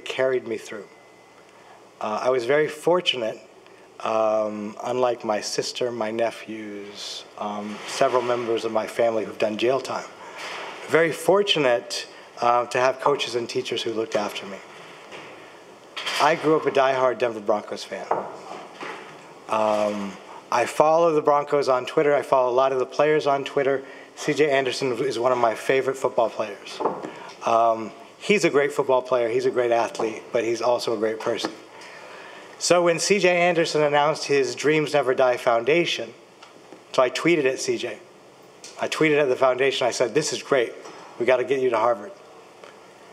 it carried me through. I was very fortunate, unlike my sister, my nephews, several members of my family who've done jail time. Very fortunate to have coaches and teachers who looked after me. I grew up a diehard Denver Broncos fan. I follow the Broncos on Twitter. I follow a lot of the players on Twitter. C.J. Anderson is one of my favorite football players. He's a great football player. He's a great athlete, but he's also a great person. So when C.J. Anderson announced his Dreams Never Die Foundation, so I tweeted at C.J. I tweeted at the foundation. I said, "This is great. We got to get you to Harvard."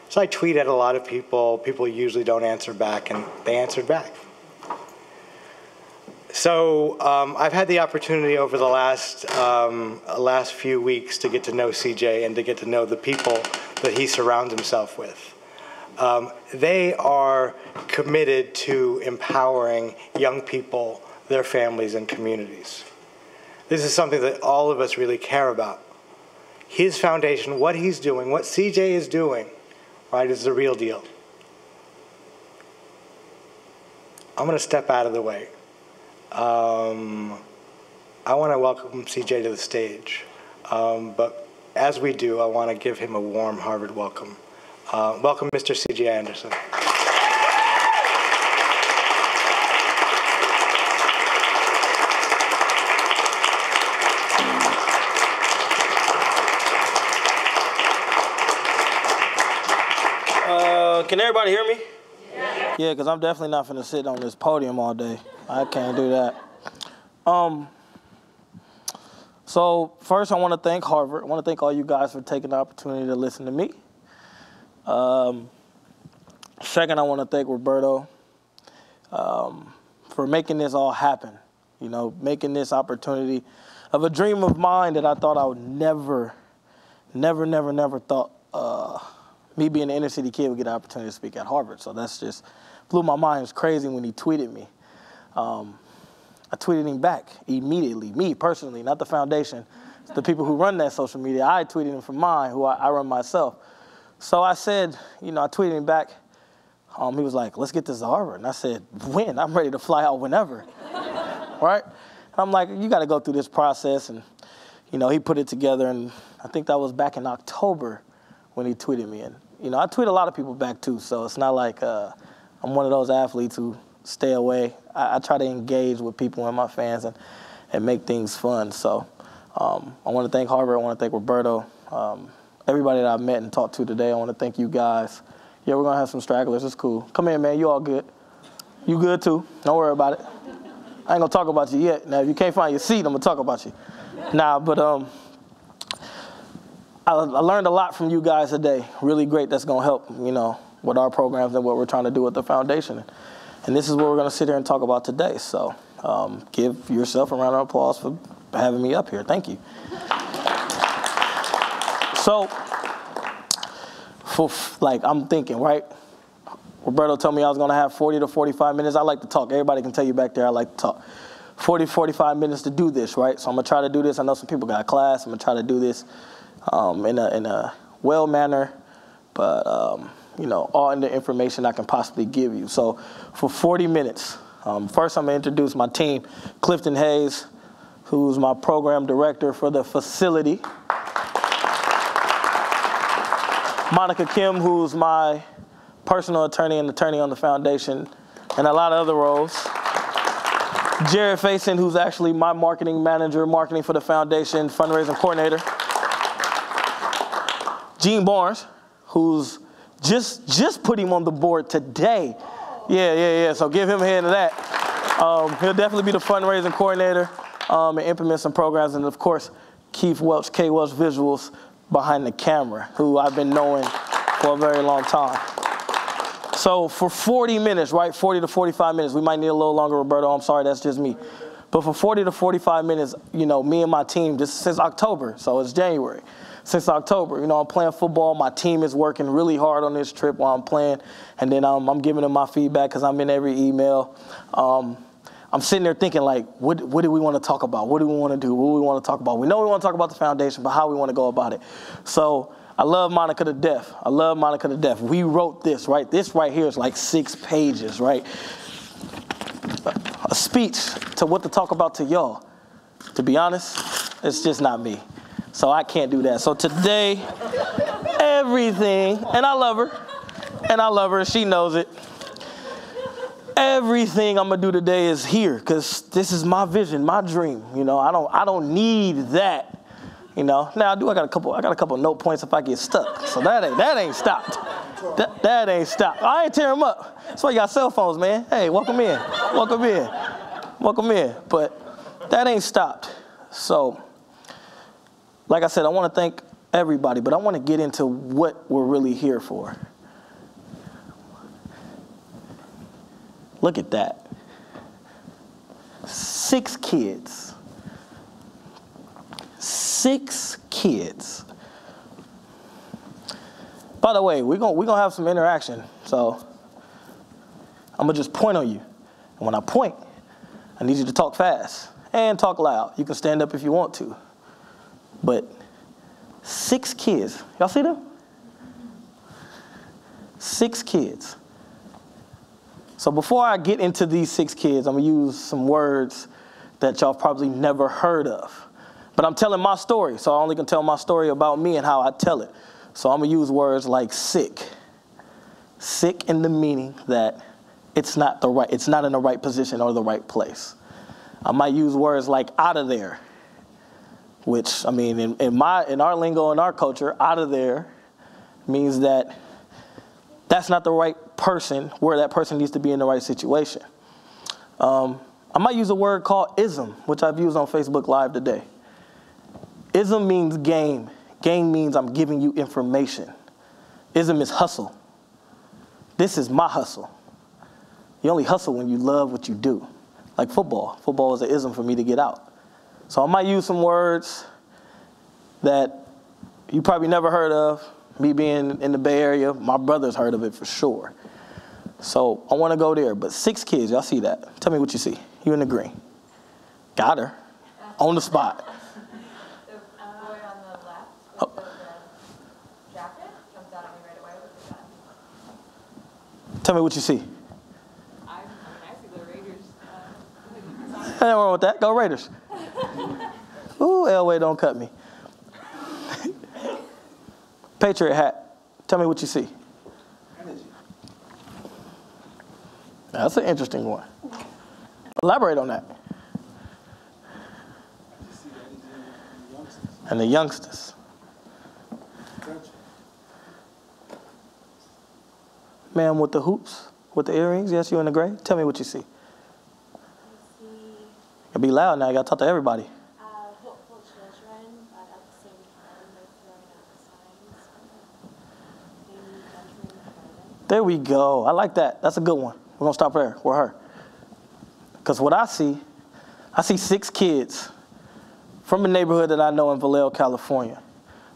So I tweet at a lot of people. People usually don't answer back, and they answered back. So I've had the opportunity over the last few weeks to get to know CJ and to get to know the people that he surrounds himself with. They are committed to empowering young people, their families, and communities. This is something that all of us really care about. His foundation, what he's doing, what CJ is doing, right, is the real deal. I'm going to step out of the way. I want to welcome CJ to the stage, but as we do, I want to give him a warm Harvard welcome. Welcome, Mr. CJ Anderson. Can everybody hear me? Yeah, because I'm definitely not going to sit on this podium all day. I can't do that. So first, I want to thank Harvard. I want to thank all you guys for taking the opportunity to listen to me. Second, I want to thank Roberto for making this all happen. You know, making this opportunity of a dream of mine that I thought I would never thought me being an inner city kid would get an opportunity to speak at Harvard. So that's just blew my mind. It was crazy when he tweeted me. I tweeted him back immediately, me personally, not the foundation. It's the people who run that social media. I tweeted him from mine, who I run myself. So I said, you know, I tweeted him back. He was like, "Let's get this to Harvard." And I said, "When? I'm ready to fly out whenever." Right? I'm like, "You got to go through this process." And, you know, he put it together. And I think that was back in October when he tweeted me. And, you know, I tweet a lot of people back, too. So it's not like I'm one of those athletes who stay away. I try to engage with people and my fans and make things fun. So I want to thank Harvard. I want to thank Roberto. Everybody that I've met and talked to today, I want to thank you guys. Yeah, we're going to have some stragglers. It's cool. Come here, man. You all good. You good, too. Don't worry about it. I ain't going to talk about you yet. Now, if you can't find your seat, I'm going to talk about you. Nah, but I learned a lot from you guys today. Really great. That's going to help, you know, with our programs and what we're trying to do with the foundation. And this is what we're going to sit here and talk about today. So give yourself a round of applause for having me up here. Thank you. So, I'm thinking, right? Roberto told me I was going to have 40 to 45 minutes. I like to talk. Everybody can tell you back there I like to talk. 40 to 45 minutes to do this, right? So I'm going to try to do this. I know some people got a class. I'm going to try to do this in a well manner, but you know, all in the information I can possibly give you. So for 40 minutes, first I'm going to introduce my team. Clifton Hayes, who's my program director for the facility. Monica Kim, who's my personal attorney and attorney on the foundation, and a lot of other roles. Jared Faison, who's actually my marketing manager, marketing for the foundation, fundraising coordinator. Gene Barnes, who's just put him on the board today. Yeah. So give him a hand to that. He'll definitely be the fundraising coordinator and implement some programs. And, of course, Keith Welch, K. Welch Visuals, behind the camera, who I've been knowing for a very long time. So for 40 minutes, right, 40 to 45 minutes, we might need a little longer, Roberto. I'm sorry, that's just me. But for 40 to 45 minutes, you know, me and my team, just since October, so it's January. Since October, you know, I'm playing football. My team is working really hard on this trip while I'm playing. And then I'm giving them my feedback because I'm in every email. I'm sitting there thinking, like, what do we want to talk about? What do we want to do? What do we want to talk about? We know we want to talk about the foundation, but how we want to go about it. So I love Monica to death. I love Monica to death. We wrote this, right? This right here is like 6 pages, right? A speech to what to talk about to y'all. To be honest, it's just not me. So I can't do that. So today, everything, and I love her, she knows it. Everything I'm gonna do today is here, because this is my vision, my dream. You know, I don't need that. You know, now I got a couple note points if I get stuck. So that ain't stopped. That ain't stopped. I ain't tear them up. That's why you got cell phones, man. Hey, welcome in. But that ain't stopped. So, like I said, I want to thank everybody, but I want to get into what we're really here for. Look at that. 6 kids. 6 kids. By the way, we're gonna have some interaction. So I'm gonna just point on you. And when I point, I need you to talk fast and talk loud. You can stand up if you want to. But 6 kids. Y'all see them? 6 kids. So before I get into these 6 kids, I'm gonna use some words that y'all probably never heard of. But I'm telling my story, so I only can tell my story about me and how I tell it. So I'm gonna use words like sick. Sick in the meaning that it's not in the right position or the right place. I might use words like out of there, which, I mean, in our lingo, in our culture, out of there means that that's not the right person, where that person needs to be in the right situation. I might use a word called ism, which I've used on Facebook Live today. Ism means game. Game means I'm giving you information. Ism is hustle. This is my hustle. You only hustle when you love what you do. Like football. Football is an ism for me to get out. So I might use some words that you probably never heard of. Me being in the Bay Area, my brother's heard of it for sure. So I want to go there. But 6 kids, y'all see that? Tell me what you see. You in the green. Got her. On the spot. The boy on the left with the red jacket jumps out at me right away with the gun. Tell me what you see. I see the Raiders. Nothing wrong with that. Go Raiders. Ooh, Elway, don't cut me. Patriot hat. Tell me what you see. Energy. That's an interesting one. Elaborate on that. I just see the energy in the youngsters. And the youngsters. Potential. Man with the hoops, with the earrings. Yes, you in the gray. Tell me what you see. I see It'll be loud now. You got to talk to everybody. hopeful children, but at the same time, they're throwing out signs. They need entering the garden. There we go. I like that. That's a good one. We're going to stop there with her. Because what I see 6 kids from a neighborhood that I know in Vallejo, California.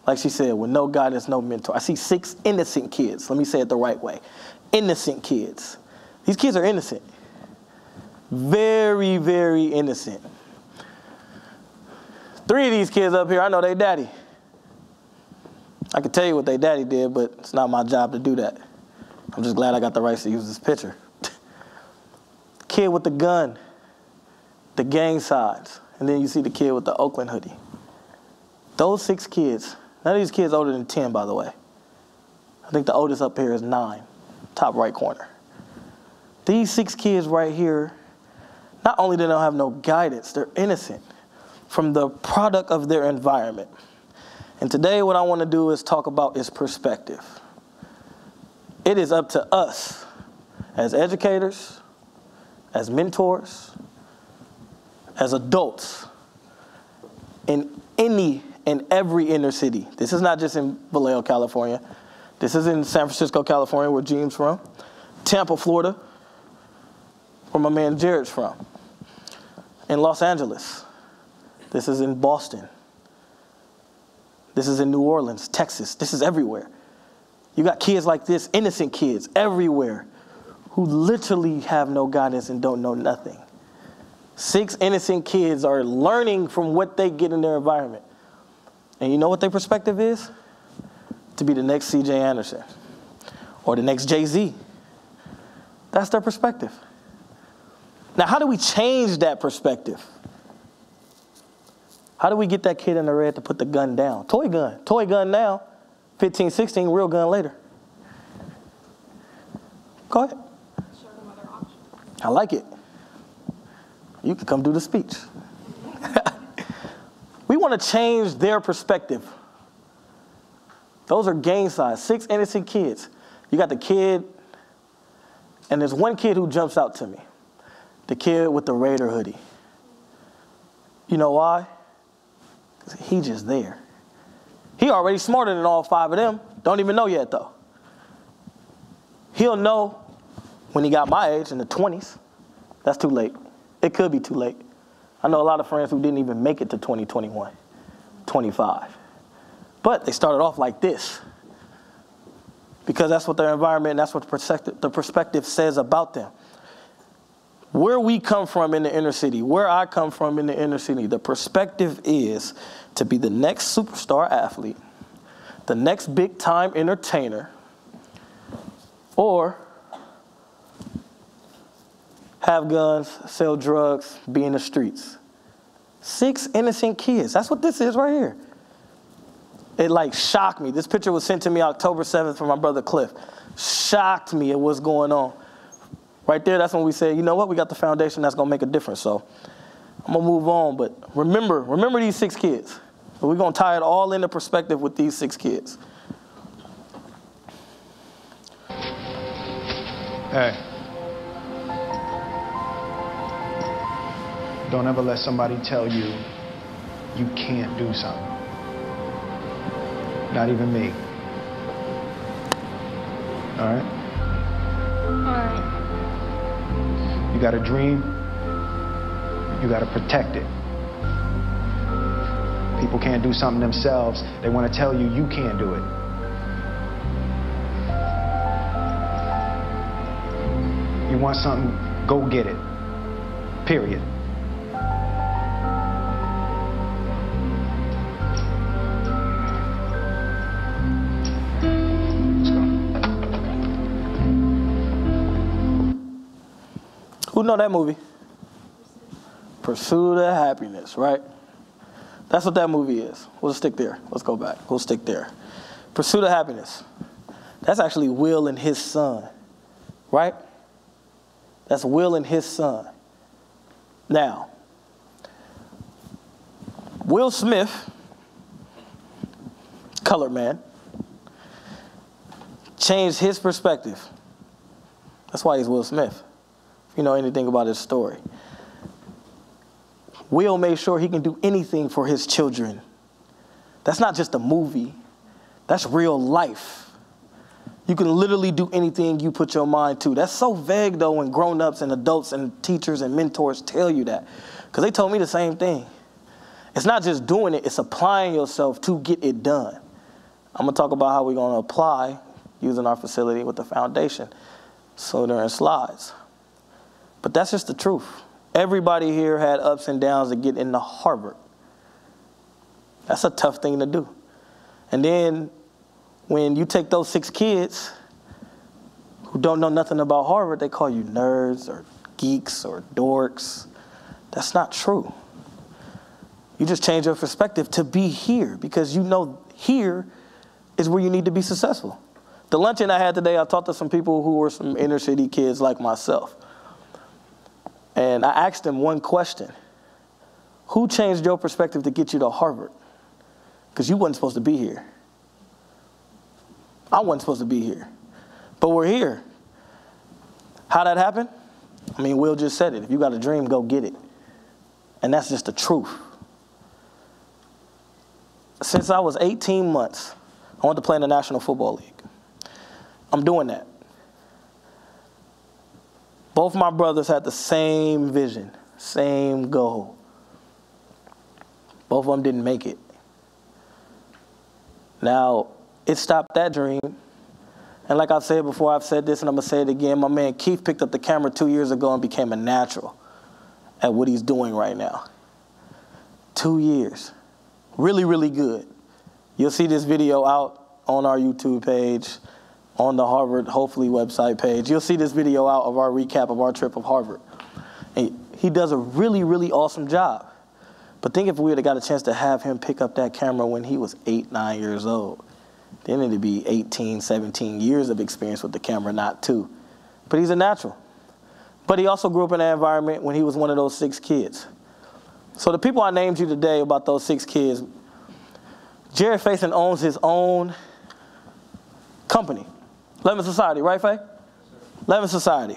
Like she said, with no guidance, no mentor. I see 6 innocent kids. Let me say it the right way. Innocent kids. These kids are innocent. Very, very innocent. 3 of these kids up here, I know they daddy. I can tell you what they daddy did, but it's not my job to do that. I'm just glad I got the rights to use this picture. Kid with the gun, the gang signs, and then you see the kid with the Oakland hoodie. Those 6 kids, none of these kids older than 10, by the way. I think the oldest up here is 9, top right corner. These 6 kids right here, not only do they don't have no guidance, they're innocent from the product of their environment. And today what I want to do is talk about is perspective. It is up to us as educators, as mentors, as adults, in any and every inner city. This is not just in Vallejo, California. This is in San Francisco, California, where James from. Tampa, Florida, where my man Jared's from. In Los Angeles. This is in Boston. This is in New Orleans, Texas. This is everywhere. You got kids like this, innocent kids, everywhere, who literally have no guidance and don't know nothing. 6 innocent kids are learning from what they get in their environment. And you know what their perspective is? to be the next C.J. Anderson or the next Jay-Z. That's their perspective. Now, how do we change that perspective? How do we get that kid in the red to put the gun down? Toy gun now, 15, 16, real gun later. Go ahead. Show them other options. I like it. You can come do the speech. We want to change their perspective. Those are gang signs, 6 innocent kids. You got the kid, and there's one kid who jumps out to me. The kid with the Raider hoodie. You know why? Because he just there. He already smarter than all 5 of them. Don't even know yet, though. He'll know when he got my age in the 20s. That's too late. It could be too late. I know a lot of friends who didn't even make it to 2021, 25. But they started off like this. Because that's what their environment, that's what the perspective says about them. Where we come from in the inner city, where I come from in the inner city, the perspective is to be the next superstar athlete, the next big time entertainer, or have guns, sell drugs, be in the streets. 6 innocent kids. That's what this is right here. It like shocked me. This picture was sent to me October 7th from my brother Cliff. Shocked me at what's going on. Right there, that's when we said, you know what, we got the foundation that's going to make a difference. So I'm going to move on. But remember these 6 kids. We're going to tie it all into perspective with these 6 kids. Hey. Don't ever let somebody tell you you can't do something. Not even me. All right? All right. You got a dream, you got to protect it. People can't do something themselves. They want to tell you you can't do it. You want something, go get it. Period. Let's go. Who know that movie? Pursuit of Happiness, right? That's what that movie is. We'll stick there. Let's go back. We'll stick there. Pursuit of Happiness. That's actually Will and his son, right? That's Will and his son. Now, Will Smith, colored man, changed his perspective. That's why he's Will Smith. If you know anything about his story. Will made sure he can do anything for his children. That's not just a movie. That's real life. You can literally do anything you put your mind to. That's so vague, though, when grown-ups and adults and teachers and mentors tell you that. Because they told me the same thing. It's not just doing it, it's applying yourself to get it done. I'm going to talk about how we're going to apply using our facility with the foundation. So they're in slides. But that's just the truth. Everybody here had ups and downs to get into Harvard. That's a tough thing to do. And then when you take those 6 kids who don't know nothing about Harvard, they call you nerds or geeks or dorks. That's not true. You just change your perspective to be here because you know here is where you need to be successful. The luncheon I had today, I talked to some people who were some inner city kids like myself. And I asked them one question. Who changed your perspective to get you to Harvard? Because you wasn't supposed to be here. I wasn't supposed to be here. But we're here. How that happened? I mean, Will just said it. If you got a dream, go get it. And that's just the truth. Since I was 18 months, I wanted to play in the National Football League. I'm doing that. Both my brothers had the same vision, same goal. Both of them didn't make it. Now, it stopped that dream. And like I've said before, I've said this and I'm going to say it again. My man Keith picked up the camera 2 years ago and became a natural at what he's doing right now. 2 years. Really, really good. You'll see this video out on our YouTube page, on the Harvard, hopefully, website page. You'll see this video out of our recap of our trip of Harvard. And he does a really, really awesome job. But think if we would have got a chance to have him pick up that camera when he was 8, 9 years old. Then it'd be 18, 17 years of experience with the camera, not 2. But he's a natural. But he also grew up in an environment when he was one of those 6 kids. So the people I named you today about those 6 kids, Jared Faison owns his own company. Levin Society, right, Faye? Levin Society.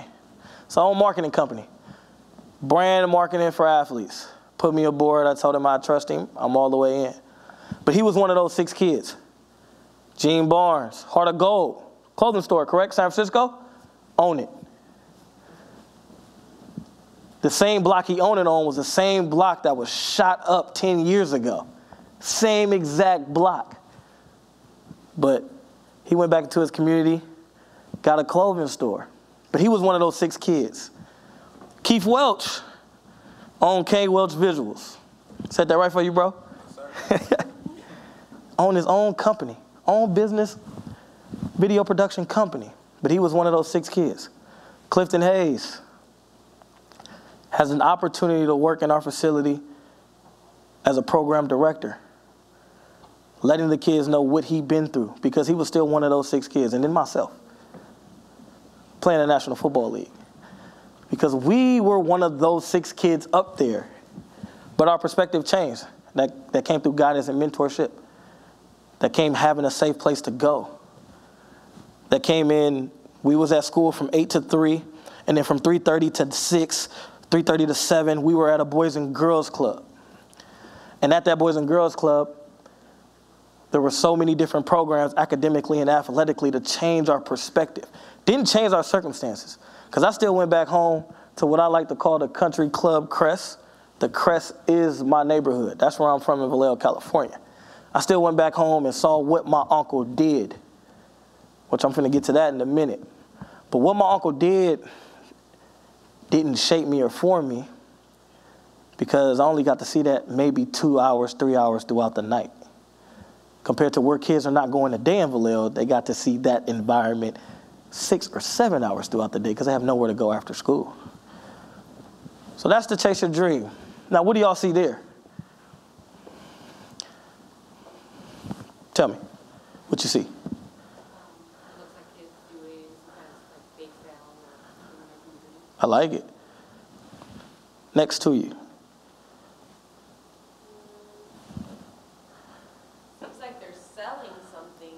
It's our own marketing company. Brand marketing for athletes. Put me aboard. I told him I trust him. I'm all the way in. But he was one of those 6 kids. Gene Barnes, Heart of Gold, clothing store, correct? San Francisco? Own it. The same block he owned it on was the same block that was shot up 10 years ago. Same exact block. But he went back into his community, got a clothing store. But he was one of those 6 kids. Keith Welch owned K. Welch Visuals. Said that right for you, bro? Yes, sir. Owned his own company, own business, video production company. But he was one of those 6 kids. Clifton Hayes has an opportunity to work in our facility as a program director, letting the kids know what he'd been through, because he was still one of those 6 kids, and then myself, playing in the National Football League. Because we were one of those 6 kids up there, but our perspective changed. That came through guidance and mentorship. That came having a safe place to go. That came in, we was at school from 8 to 3, and then from 3:30 to 6, 3:30 to 7, we were at a Boys and Girls Club. And at that Boys and Girls Club, there were so many different programs academically and athletically to change our perspective. Didn't change our circumstances. Because I still went back home to what I like to call the country club crest. The crest is my neighborhood. That's where I'm from in Vallejo, California. I still went back home and saw what my uncle did, which I'm going to get to that in a minute. But what my uncle did didn't shape me or form me, because I only got to see that maybe 2 hours, 3 hours throughout the night. Compared to where kids are not going a day in Vallejo, they got to see that environment 6 or 7 hours throughout the day because they have nowhere to go after school. So that's to chase your dream. Now, what do y'all see there? Tell me, what you see? Looks like kids doing some kind of like bake sale or I like it. Next to you. Seems like they're selling something,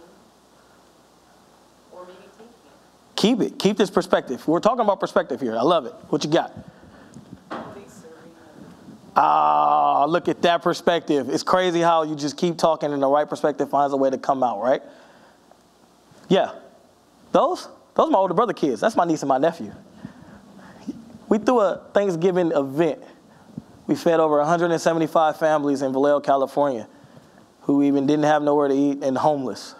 or maybe taking it. Keep it. Keep this perspective. We're talking about perspective here. I love it. What you got? Ah, look at that perspective. It's crazy how you just keep talking and the right perspective finds a way to come out, right? Yeah. Those are my older brother kids. That's my niece and my nephew. We threw a Thanksgiving event. We fed over 175 families in Vallejo, California, who even didn't have nowhere to eat and homeless.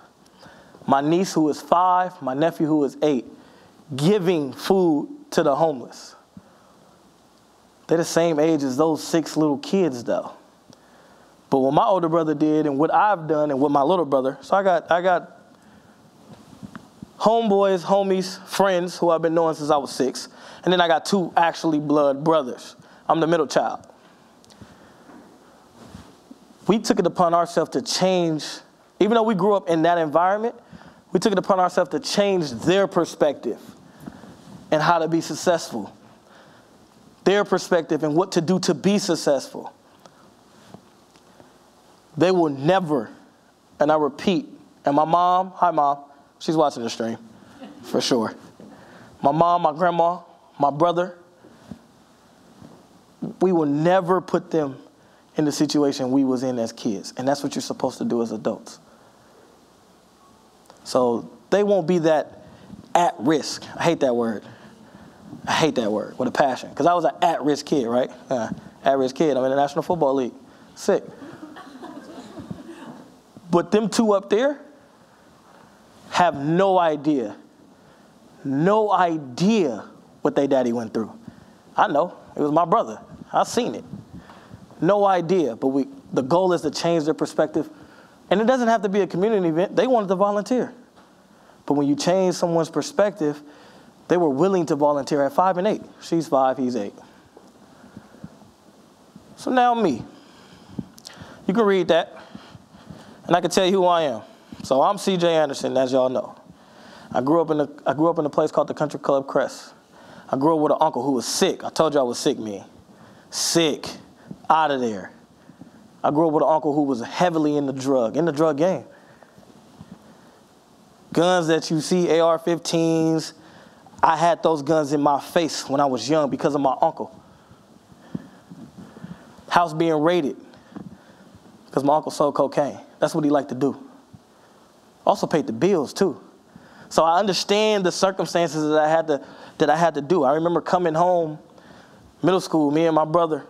My niece, who is 5, my nephew, who is 8, giving food to the homeless. They're the same age as those 6 little kids, though. But what my older brother did and what I've done and what my little brother, so I got homeboys, homies, friends who I've been knowing since I was 6. And then I got 2 actually blood brothers. I'm the middle child. We took it upon ourselves to change, even though we grew up in that environment, we took it upon ourselves to change their perspective and how to be successful. Their perspective and what to do to be successful. They will never, and I repeat, and my mom, hi mom, she's watching the stream, for sure. My mom, my grandma, my brother, we will never put them in the situation we was in as kids. And that's what you're supposed to do as adults. So they won't be that at risk. I hate that word. I hate that word with a passion. Because I was an at-risk kid, right? At-risk kid. I'm in the National Football League. Sick. But them 2 up there have no idea what their daddy went through. I know. It was my brother. I seen it. No idea. But the goal is to change their perspective And it doesn't have to be a community event. They wanted to volunteer. But when you change someone's perspective, they were willing to volunteer at 5 and 8. She's 5, he's 8. So now me. You can read that, and I can tell you who I am. So I'm C.J. Anderson, as y'all know. I grew up in a place called the Country Club Crest. I grew up with an uncle who was sick. I told you I was sick, man. Sick, out of there. I grew up with an uncle who was heavily in the drug game. Guns that you see, AR-15s, I had those guns in my face when I was young because of my uncle. House being raided because my uncle sold cocaine. That's what he liked to do. Also paid the bills too. So I understand the circumstances that I had to do. I remember coming home, middle school, me and my brother,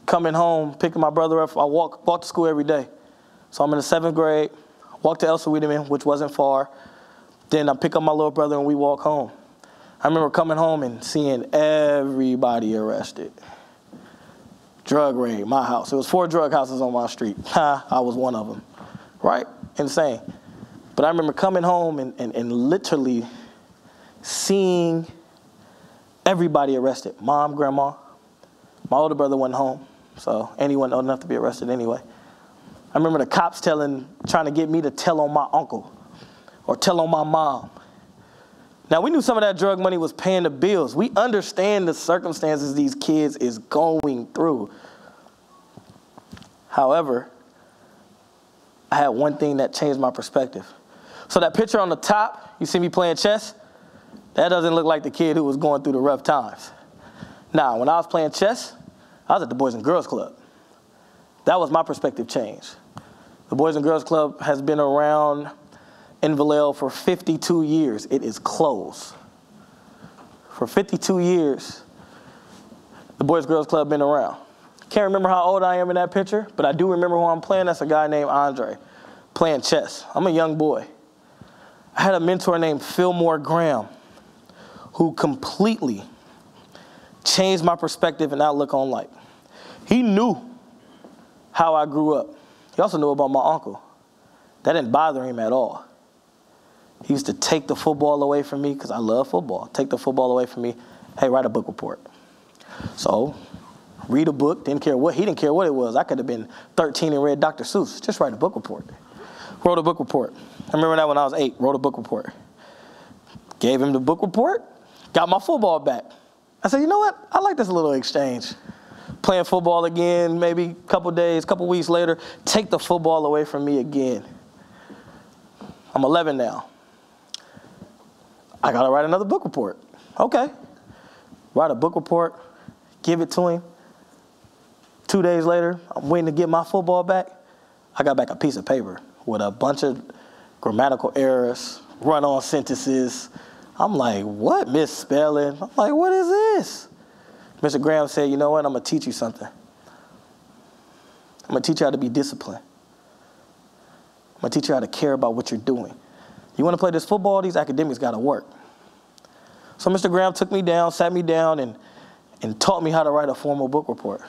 coming home, picking my brother up. I walk to school every day. So I'm in the 7th grade, walk to Elsa Wiedemann, which wasn't far. Then I pick up my little brother and we walk home. I remember coming home and seeing everybody arrested. Drug raid, my house. It was 4 drug houses on my street. I was one of them, right? Insane. But I remember coming home and literally seeing everybody arrested. Mom, grandma. My older brother wasn't home, and he wasn't old enough to be arrested anyway. I remember the cops trying to get me to tell on my uncle or tell on my mom. Now, we knew some of that drug money was paying the bills. We understand the circumstances these kids is going through. However, I had one thing that changed my perspective. So that picture on the top, you see me playing chess? That doesn't look like the kid who was going through the rough times. Now, when I was playing chess, I was at the Boys and Girls Club. That was my perspective change. The Boys and Girls Club has been around in Vallejo for 52 years. It is closed. For 52 years, the Boys and Girls Club been around. Can't remember how old I am in that picture, but I do remember who I'm playing. That's a guy named Andre, playing chess. I'm a young boy. I had a mentor named Fillmore Graham who completely changed my perspective and outlook on life. He knew how I grew up. He also knew about my uncle. That didn't bother him at all. He used to take the football away from me because I love football. Take the football away from me. Hey, write a book report. So, read a book. He didn't care what it was. I could have been 13 and read Dr. Seuss. Just write a book report. Wrote a book report. I remember that when I was 8. Wrote a book report. Gave him the book report. Got my football back. I said, you know what? I like this little exchange. Playing football again, maybe a couple weeks later, take the football away from me again. I'm 11 now. I got to write another book report. Okay. Write a book report, give it to him. 2 days later, I'm waiting to get my football back. I got back a piece of paper with a bunch of grammatical errors, run-on sentences. I'm like, what? Misspelling. I'm like, what is this? Mr. Graham said, you know what? I'm going to teach you something. I'm going to teach you how to be disciplined. I'm going to teach you how to care about what you're doing. You want to play this football? These academics got to work. So Mr. Graham took me down, sat me down, and taught me how to write a formal book report.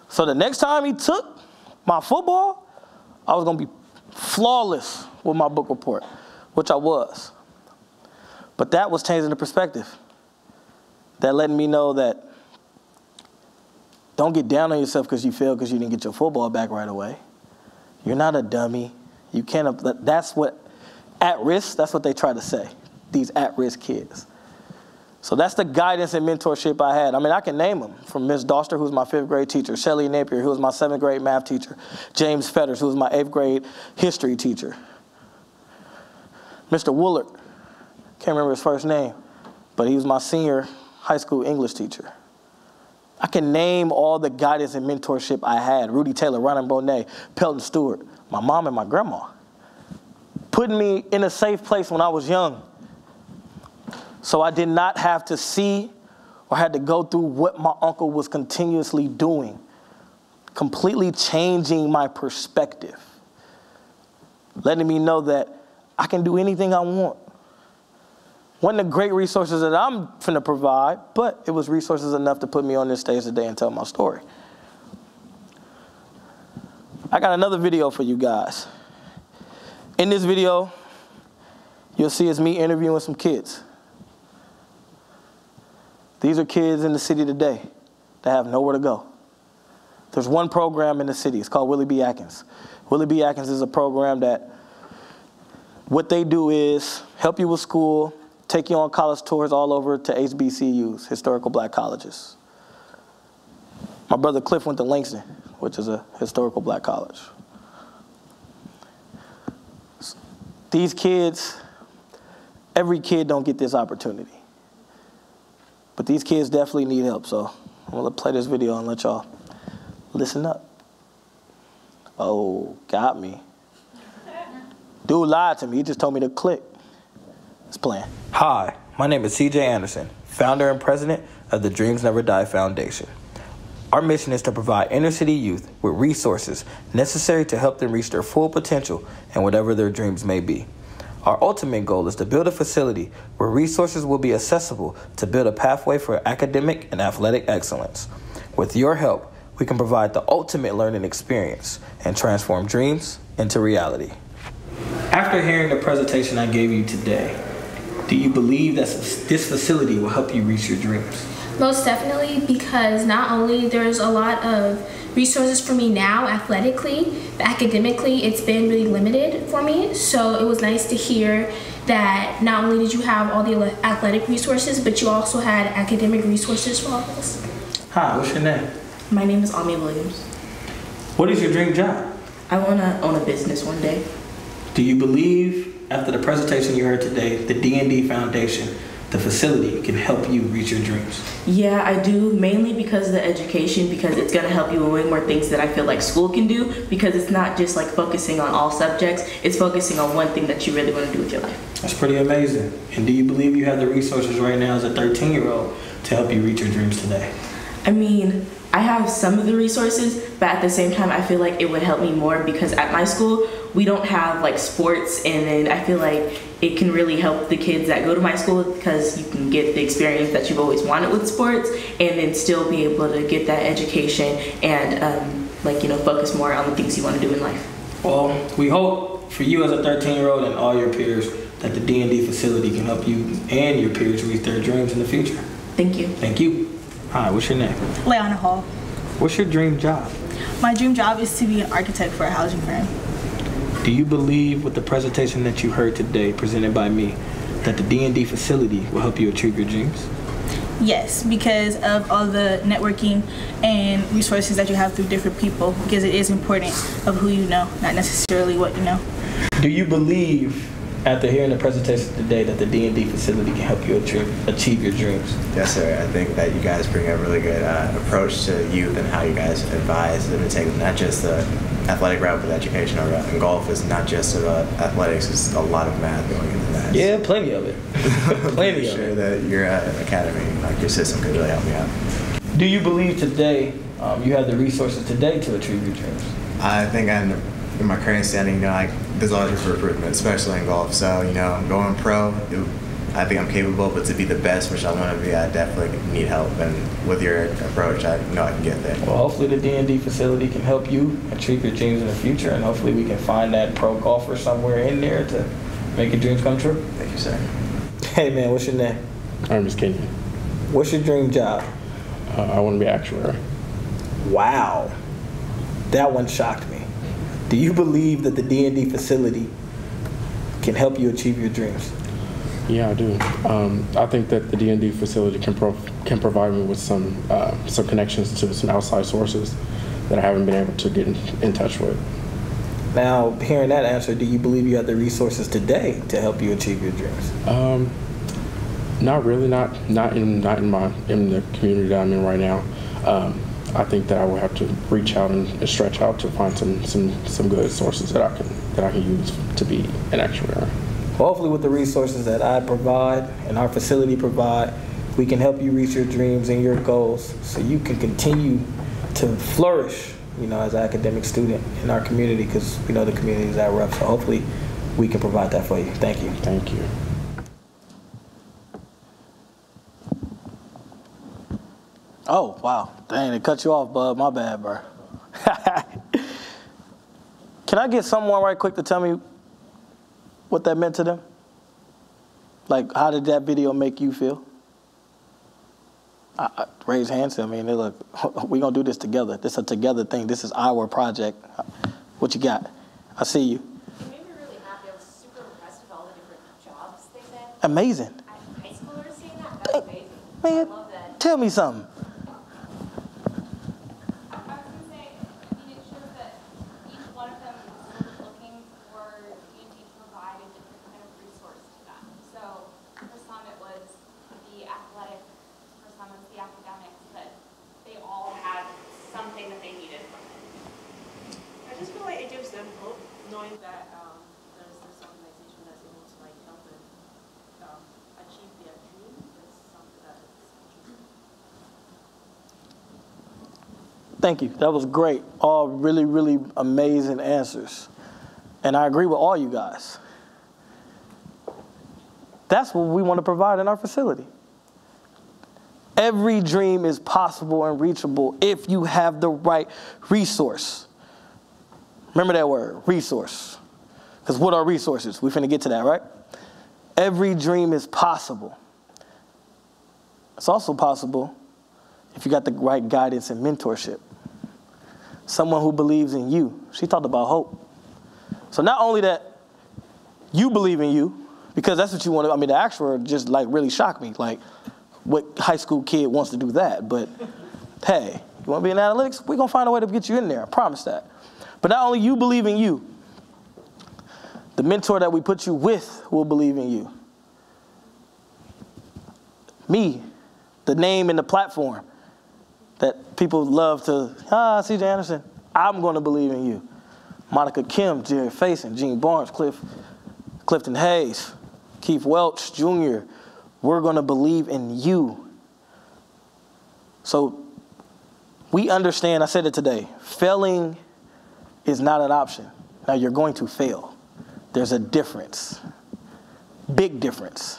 So the next time he took my football, I was going to be flawless with my book report, which I was. But that was changing the perspective. That letting me know that don't get down on yourself because you failed because you didn't get your football back right away. You're not a dummy. You can't. That's what at risk. That's what they try to say. These at-risk kids. So that's the guidance and mentorship I had. I mean, I can name them from Miss Doster, who's my 5th grade teacher, Shelley Napier, who was my 7th grade math teacher, James Fetters, who was my 8th grade history teacher, Mr. Woolard, can't remember his first name, but he was my senior high school English teacher. I can name all the guidance and mentorship I had. Rudy Taylor, Ronald Bonet, Pelton Stewart, my mom and my grandma. Putting me in a safe place when I was young. So I did not have to see or had to go through what my uncle was continuously doing. Completely changing my perspective. Letting me know that I can do anything I want. One of the great resources that I'm finna provide, but it was resources enough to put me on this stage today and tell my story. I got another video for you guys. In this video, you'll see it's me interviewing some kids. These are kids in the city today that have nowhere to go. There's one program in the city. It's called Willie B. Atkins. Willie B. Atkins is a program that what they do is help you with school, take you on college tours all over to HBCUs, historical black colleges. My brother Cliff went to Langston, which is a historical black college. These kids, every kid don't get this opportunity. But these kids definitely need help, so I'm gonna play this video and let y'all listen up. Oh, got me. Dude lied to me, he just told me to click. It's playing. Hi, my name is CJ Anderson, founder and president of the Dreams Never Die Foundation. Our mission is to provide inner city youth with resources necessary to help them reach their full potential and whatever their dreams may be. Our ultimate goal is to build a facility where resources will be accessible to build a pathway for academic and athletic excellence. With your help, we can provide the ultimate learning experience and transform dreams into reality. After hearing the presentation I gave you today, do you believe that this facility will help you reach your dreams? Most definitely, because not only there's a lot of resources for me now athletically, but academically it's been really limited for me. So it was nice to hear that not only did you have all the athletic resources, but you also had academic resources for all of us. Hi, what's your name? My name is Ami Williams. What is your dream job? I want to own a business one day. Do you believe, after the presentation you heard today, the D&D Foundation, the facility, can help you reach your dreams? Yeah, I do, mainly because of the education, because it's going to help you with way more things that I feel like school can do, because it's not just like focusing on all subjects, it's focusing on one thing that you really want to do with your life. That's pretty amazing. And do you believe you have the resources right now as a 13-year-old to help you reach your dreams today? I mean, I have some of the resources, but at the same time, I feel like it would help me more because at my school, we don't have like sports, and then I feel like it can really help the kids that go to my school because you can get the experience that you've always wanted with sports and then still be able to get that education and focus more on the things you want to do in life. Well, we hope for you as a 13-year-old and all your peers that the D&D facility can help you and your peers reach their dreams in the future. Thank you. Thank you. Hi, what's your name? Leona Hall. What's your dream job? My dream job is to be an architect for a housing firm. Do you believe with the presentation that you heard today presented by me that the D&D facility will help you achieve your dreams? Yes, because of all the networking and resources that you have through different people, because it is important of who you know, not necessarily what you know. Do you believe, after hearing the presentation today, that the D&D facility can help you achieve your dreams? Yes, sir. I think that you guys bring a really good approach to youth and how you guys advise them to take not just the athletic route, but educational route. And golf is not just about athletics; it's a lot of math going into that. Yeah, plenty of it. Plenty of sure it. that your academy, like your system, could really help me out. Do you believe today you have the resources today to achieve your dreams? I think in my current standing, there's always room for improvement, especially in golf. So, going pro, I think I'm capable, but to be the best, which I want to be, I definitely need help. And with your approach, I know I can get there. Well, hopefully the D&D facility can help you achieve your dreams in the future, and hopefully we can find that pro golfer somewhere in there to make your dreams come true. Thank you, sir. Hey, man, what's your name? My name is Kenyon. What's your dream job? I want to be an actuary. Wow. That one shocked me. Do you believe that the D&D facility can help you achieve your dreams? Yeah, I do. I think that the D&D facility can provide me with some connections to some outside sources that I haven't been able to get in touch with. Now, hearing that answer, do you believe you have the resources today to help you achieve your dreams? Not really. Not in the community that I'm in right now. I think that I will have to reach out and stretch out to find some good sources that I can use to be an actuary. Hopefully with the resources that I provide and our facility provide, we can help you reach your dreams and your goals so you can continue to flourish, as an academic student in our community, because we know the community is that rough. So hopefully we can provide that for you. Thank you. Thank you. Oh, wow. Dang, it cut you off, bud. My bad, bro. Can I get someone right quick to tell me what that meant to them? Like, how did that video make you feel? Raise hands. I mean, look, we're going to do this together. This is a together thing. This is our project. What you got? I see you. It made me really happy. I was super impressed with all the different jobs they said. Amazing. High schoolers seeing that, that's amazing. Man, I love that. tell me something. I was going to say, it shows that each one of them is sort of looking for D&D to provide a different kind of resource to them. So for some it was the athletic, for some it was the academics, but they all had something that they needed from it. I just feel like it gives them hope, knowing that there's this organization that's able to like help them achieve their dream. It's something that is interesting. Thank you. That was great. All really, really amazing answers. And I agree with all you guys. That's what we want to provide in our facility. Every dream is possible and reachable if you have the right resource. Remember that word, resource. Because what are resources? We finna get to that, right? Every dream is possible. It's also possible if you got the right guidance and mentorship. Someone who believes in you. She talked about hope. So not only that you believe in you, because that's what you want to, I mean, the actual just like really shocked me. Like, what high school kid wants to do that? But hey, you want to be in analytics? We're going to find a way to get you in there. I promise that. But not only you believe in you, the mentor that we put you with will believe in you. Me, the name and the platform that people love to, CJ Anderson, I'm going to believe in you. Monica Kim, Jerry Faison, Gene Barnes, Clifton Hayes, Keith Welch Jr., we're going to believe in you. So we understand, I said it today, failing is not an option. Now you're going to fail. There's a difference. Big difference.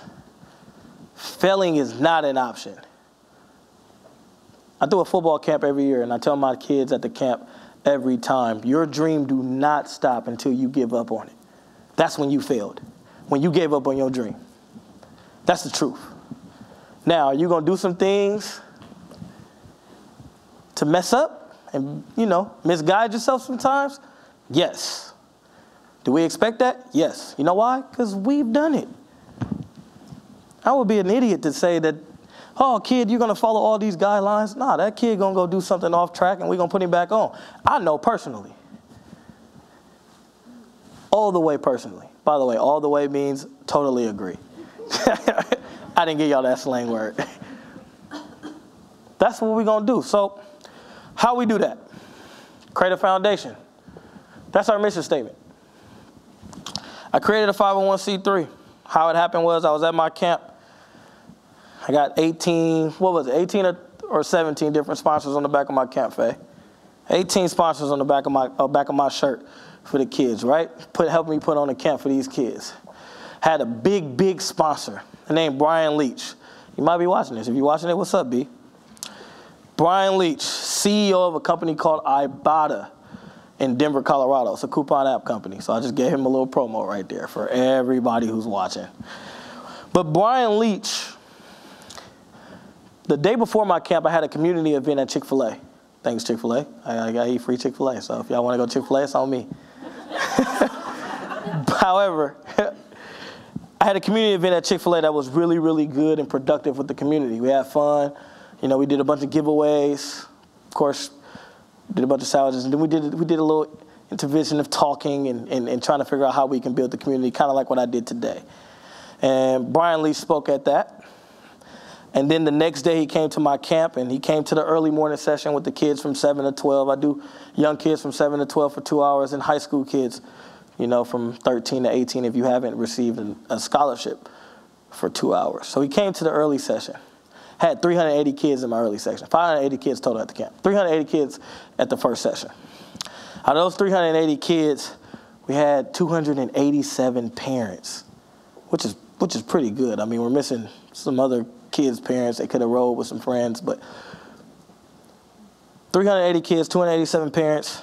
Failing is not an option. I do a football camp every year, and I tell my kids at the camp every time, your dream do not stop until you give up on it. That's when you failed. When you gave up on your dream. That's the truth. Now, you're going to do some things to mess up and, misguide yourself sometimes? Yes. Do we expect that? Yes. You know why? Because we've done it. I would be an idiot to say that, oh, kid, you're going to follow all these guidelines. Nah, that kid going to go do something off track and we're going to put him back on. I know personally. All the way personally. By the way, all the way means totally agree. I didn't give y'all that slang word. That's what we're going to do. So how we do that? Create a foundation. That's our mission statement. I created a 501c3. How it happened was I was at my camp. I got 18 or 17 different sponsors on the back of my camp, Faye. 18 sponsors on the back of my shirt for the kids, right? Helped me put on a camp for these kids. Had a big sponsor named Brian Leach. You might be watching this. If you're watching it, what's up, B? Brian Leach, CEO of a company called Ibotta in Denver, Colorado. It's a coupon app company. So I just gave him a little promo right there for everybody who's watching. But Brian Leach, the day before my camp, I had a community event at Chick-fil-A. Thanks, Chick-fil-A. I got to eat free Chick-fil-A. So if y'all want to go to Chick-fil-A, it's on me. However, I had a community event at Chick-fil-A that was really, really good and productive with the community. We had fun. We did a bunch of giveaways. Of course, did a bunch of sandwiches. And then we did a little intervention of talking and trying to figure out how we can build the community, kind of like what I did today. And Brian Lee spoke at that. And then the next day he came to my camp, and he came to the early morning session with the kids from 7 to 12. I do young kids from 7 to 12 for 2 hours, and high school kids, from 13 to 18 if you haven't received a scholarship for 2 hours. So he came to the early session. Had 380 kids in my early section. 580 kids total at the camp. 380 kids at the first session. Out of those 380 kids, we had 287 parents, which is pretty good. I mean, we're missing some other kids' parents. They could have rolled with some friends, but 380 kids, 287 parents,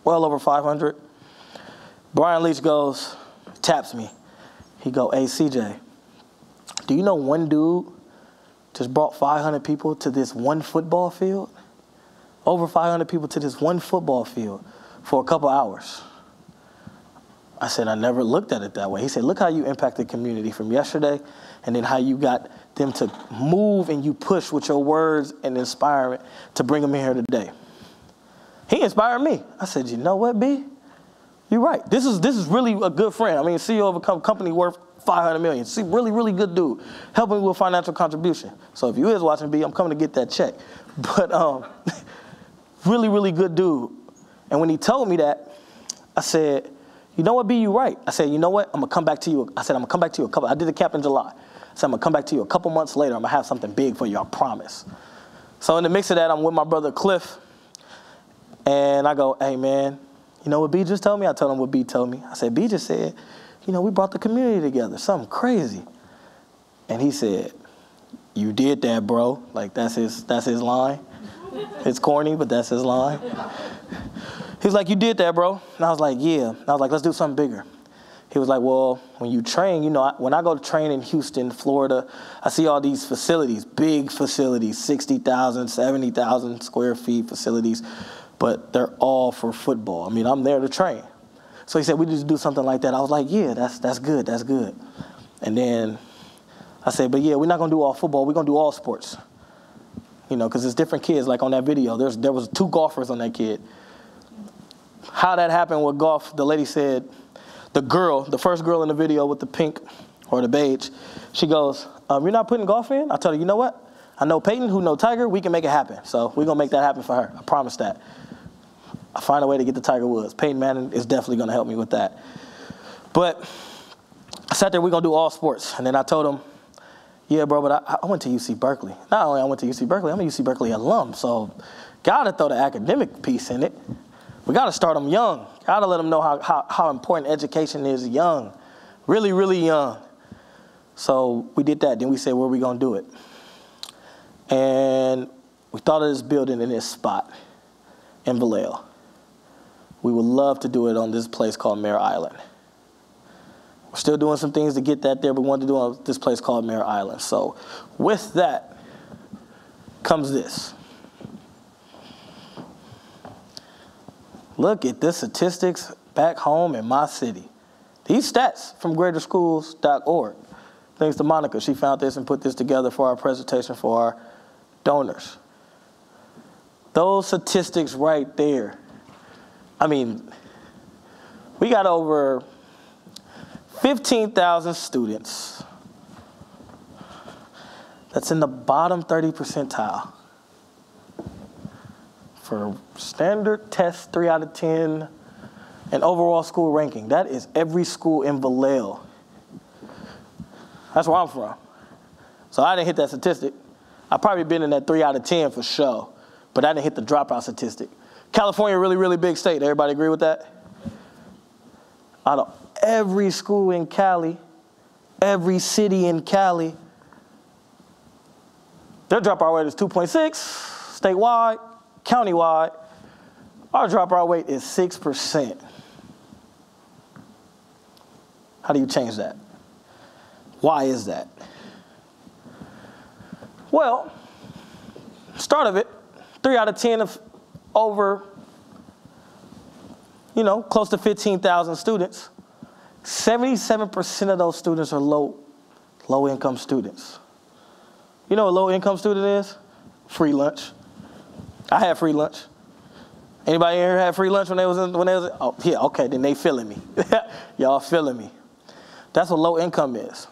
well over 500 Brian Leach taps me. He go, hey, CJ, do you know one dude just brought 500 people to this one football field? Over 500 people to this one football field for a couple hours. I said, I never looked at it that way. He said, look how you impacted the community from yesterday, and then how you got them to move and you push with your words and inspiring to bring them in here today. He inspired me. I said, you know what, B? You're right. This is really a good friend. I mean, CEO of a company worth $500 million. See, really, really good dude. Helping with financial contribution. So if you is watching, B, I'm coming to get that check. But really, really good dude. And when he told me that, I said, you know what, B, you right. I said, you know what, I'm going to come back to you. I said, I'm going to come back to you I did the camp in July. I said, I'm going to come back to you a couple months later. I'm going to have something big for you, I promise. So in the mix of that, I'm with my brother Cliff. And I go, hey, man, you know what B just told me? I told him what B told me. I said, B just said, you know, we brought the community together, something crazy. And he said, you did that, bro. Like, that's his line. It's corny, but that's his line. He was like, you did that, bro. And I was like, yeah. And I was like, let's do something bigger. He was like, well, when you train, you know, when I go to train in Houston, Florida, I see all these facilities, big facilities, 60,000, 70,000 square feet facilities, but they're all for football. I mean, I'm there to train. So he said, we just do something like that. I was like, yeah, that's good, that's good. And then I said, but yeah, we're not going to do all football. We're going to do all sports. You know, because there's different kids. Like on that video, there was 2 golfers on that kid. How that happened with golf, the lady said, the first girl in the video with the pink or the beige, she goes, you're not putting golf in? I told her, you know what? I know Peyton, who know Tiger, we can make it happen. So we're going to make that happen for her. I promise that. I find a way to get to Tiger Woods. Peyton Manning is definitely going to help me with that. But I sat there, we're going to do all sports. And then I told him, yeah, bro, but I went to UC Berkeley. Not only I went to UC Berkeley, I'm a UC Berkeley alum. So got to throw the academic piece in it. We got to start them young. Got to let them know how important education is young. Really, really young. So we did that. Then we said, where are we going to do it? And we thought of this building in this spot in Vallejo. We would love to do it on this place called Mare Island. We're still doing some things to get that there, but we wanted to do it on this place called Mare Island. So with that comes this. Look at the statistics back home in my city. These stats from greaterschools.org. Thanks to Monica. She found this and put this together for our presentation for our donors. Those statistics right there. I mean, we got over 15,000 students. That's in the bottom 30 percentile. For standard test, 3 out of 10, and overall school ranking. That is every school in Vallejo. That's where I'm from. So I didn't hit that statistic. I've probably been in that 3 out of 10 for sure, but I didn't hit the dropout statistic. California, really, really big state. Everybody agree with that? Out of every school in Cali, every city in Cali, their dropout rate is 2.6 statewide. Countywide, our dropout rate is 6%. How do you change that? Why is that? Well, start of it, 3 out of 10 of over, close to 15,000 students. 77% of those students are low-income students. You know what a low-income student is? Free lunch. I had free lunch. Anybody here had free lunch when they was oh yeah, okay, then they feeling me. Y'all feeling me. That's what low income is.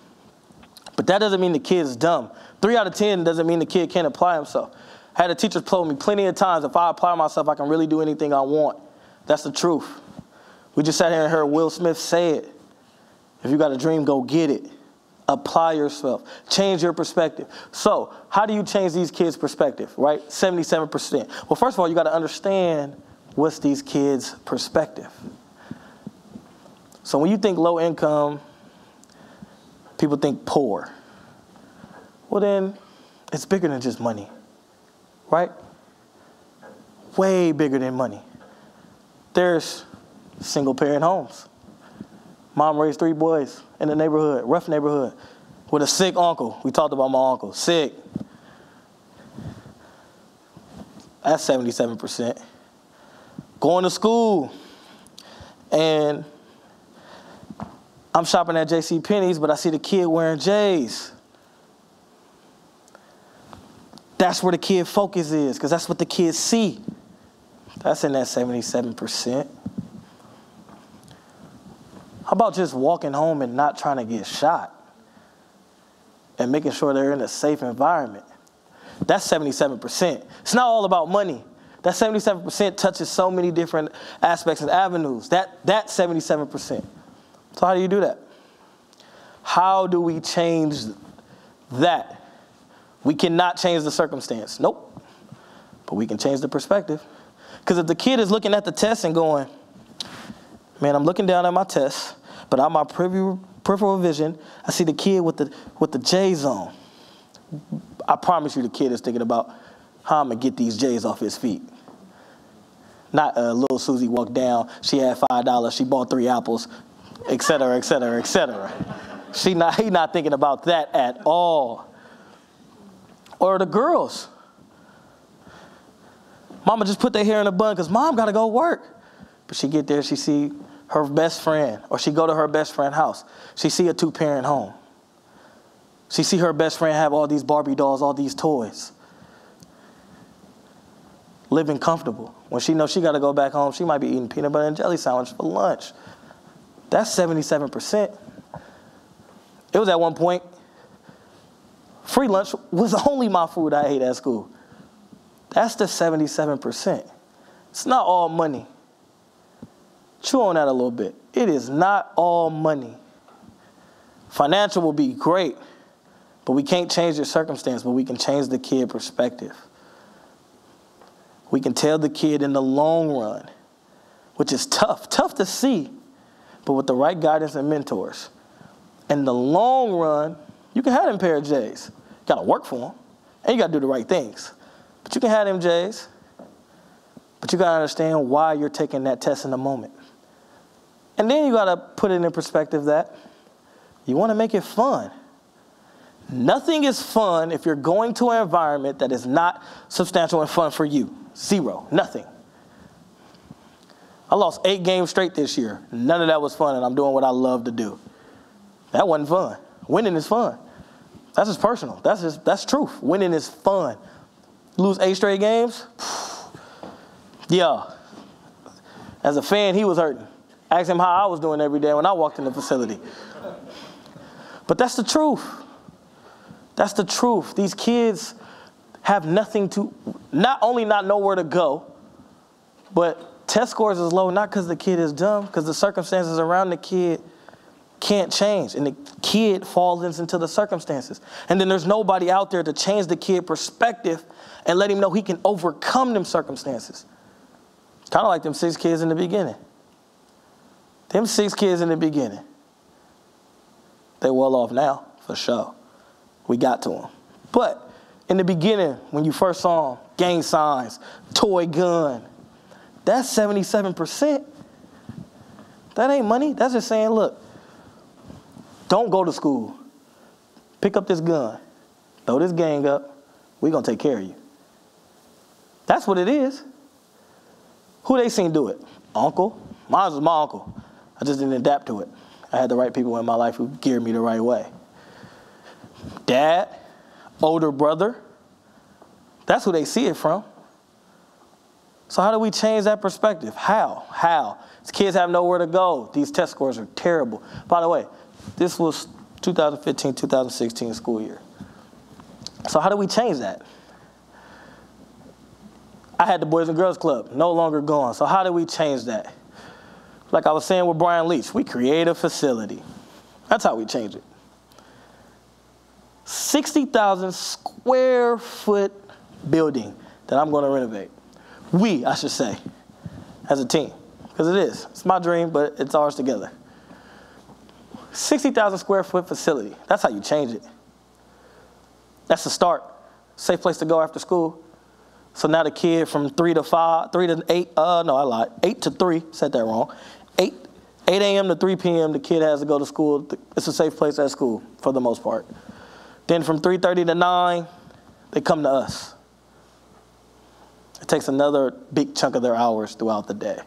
But that doesn't mean the kid's dumb. 3 out of 10 doesn't mean the kid can't apply himself. I had a teacher told me plenty of times, if I apply myself, I can really do anything I want. That's the truth. We just sat here and heard Will Smith say it. If you got a dream, go get it. Apply yourself. Change your perspective. So how do you change these kids' perspective, right? 77%. Well, first of all, you got to understand what's these kids' perspective. So when you think low income, people think poor. Well, then it's bigger than just money, right? Way bigger than money. There's single-parent homes. Mom raised 3 boys in the neighborhood, rough neighborhood, with a sick uncle. We talked about my uncle, sick. That's 77%. Going to school, and I'm shopping at JCPenney's, but I see the kid wearing J's. That's where the kid focus is, because that's what the kids see. That's in that 77%. How about just walking home and not trying to get shot and making sure they're in a safe environment? That's 77%. It's not all about money. That 77% touches so many different aspects and avenues. That's 77%. So how do you do that? How do we change that? We cannot change the circumstance. Nope. But we can change the perspective. Because if the kid is looking at the test and going, man, I'm looking down at my test, but on my peripheral vision, I see the kid with the J's on. I promise you the kid is thinking about how I'm going to get these J's off his feet. Not little Susie walked down, she had $5, she bought 3 apples, et cetera, et cetera, et cetera. He not thinking about that at all. Or the girls. Mama just put their hair in a bun because mom got to go work. But she get there, she see her best friend, or she go to her best friend's house. She see a 2-parent home. She see her best friend have all these Barbie dolls, all these toys. Living comfortable. When she knows she got to go back home, she might be eating peanut butter and jelly sandwich for lunch. That's 77%. It was at one point, free lunch was only my food I ate at school. That's the 77%. It's not all money. Chew on that a little bit. It is not all money. Financial will be great, but we can't change the circumstance, but we can change the kid perspective. We can tell the kid in the long run, which is tough to see, but with the right guidance and mentors. In the long run, you can have them pair of J's. You got to work for them, and you got to do the right things. But you can have them J's, but you got to understand why you're taking that test in the moment. And then you got to put it in perspective that you want to make it fun. Nothing is fun if you're going to an environment that is not substantial and fun for you. 0, nothing. I lost 8 games straight this year. None of that was fun, and I'm doing what I love to do. That wasn't fun. Winning is fun. That's just personal. That's truth. Winning is fun. Lose 8 straight games? Yeah. As a fan, he was hurting. Ask him how I was doing every day when I walked in the facility. But that's the truth. That's the truth. These kids have nothing to, not only not know where to go, but test scores is low not because the kid is dumb, because the circumstances around the kid can't change, and the kid falls into the circumstances. And then there's nobody out there to change the kid perspective and let him know he can overcome them circumstances. It's kind of like them 6 kids in the beginning. Them 6 kids in the beginning, they well off now, for sure. We got to them. But in the beginning, when you first saw them, gang signs, toy gun, that's 77%. That ain't money. That's just saying, look, don't go to school. Pick up this gun. Throw this gang up. We're going to take care of you. That's what it is. Who they seen do it? Uncle. Mine was my uncle. I just didn't adapt to it. I had the right people in my life who geared me the right way. Dad, older brother. That's who they see it from. So how do we change that perspective? How? These kids have nowhere to go. These test scores are terrible. By the way, this was 2015-2016 school year. So how do we change that? I had the Boys and Girls Club, no longer going. So how do we change that? Like I was saying with Brian Leach, we create a facility. That's how we change it. 60,000 square foot building that I'm going to renovate. I should say, as a team, because it is. It's my dream, but it's ours together. 60,000 square foot facility. That's how you change it. That's the start. Safe place to go after school. So now the kid from 3 to 8, 8 to 3, said that wrong. 8 8 a.m. to 3 p.m., the kid has to go to school. It's a safe place at school for the most part. Then from 3:30 to 9, they come to us. It takes another big chunk of their hours throughout the day.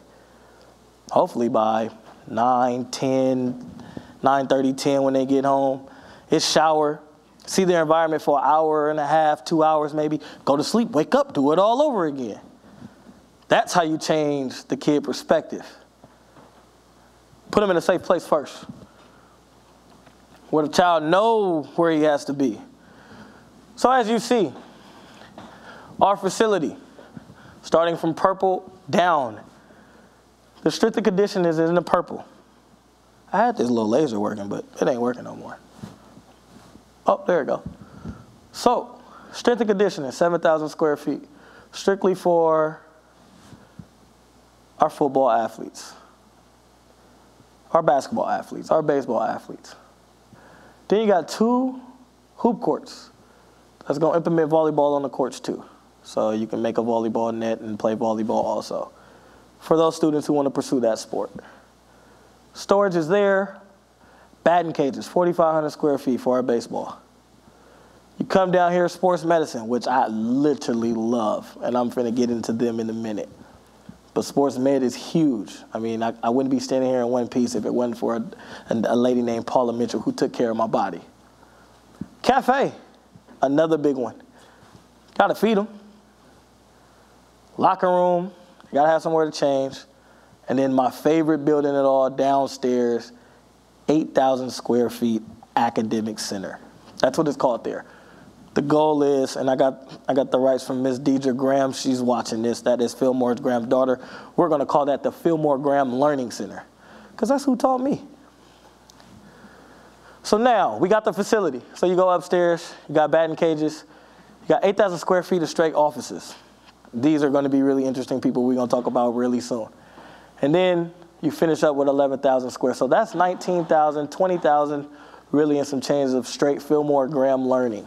Hopefully by 9, 10, 9:30, 10 when they get home, it's shower, see their environment for an hour and a half, 2 hours maybe, go to sleep, wake up, do it all over again. That's how you change the kid perspective. Put them in a safe place first, where the child knows where he has to be. So as you see, our facility, starting from purple down, the strength and conditioning is in the purple. I had this little laser working, but it ain't working no more. Oh, there we go. So, strength and conditioning, 7,000 square feet, strictly for our football athletes, our basketball athletes, our baseball athletes. Then you got 2 hoop courts that's going to implement volleyball on the courts too. So you can make a volleyball net and play volleyball also, for those students who want to pursue that sport. Storage is there. Batting cages, 4,500 square feet for our baseball. You come down here, sports medicine, which I literally love, and I'm finna get into them in a minute. But sports med is huge. I mean, I wouldn't be standing here in one piece if it wasn't for a lady named Paula Mitchell who took care of my body. Cafe, another big one. Gotta feed them. Locker room, you gotta have somewhere to change. And then my favorite building at all, downstairs, 8,000 square feet academic center. That's what it's called there. The goal is, and I got the rights from Miss Deidre Graham, she's watching this, that is Fillmore Graham's daughter. We're gonna call that the Fillmore Graham Learning Center, because that's who taught me. So now, we got the facility. So you go upstairs, you got batting cages, you got 8,000 square feet of straight offices. These are gonna be really interesting people we're gonna talk about really soon. And then you finish up with 11,000 square. So that's 19,000, 20,000, really in some changes of straight Fillmore Graham learning.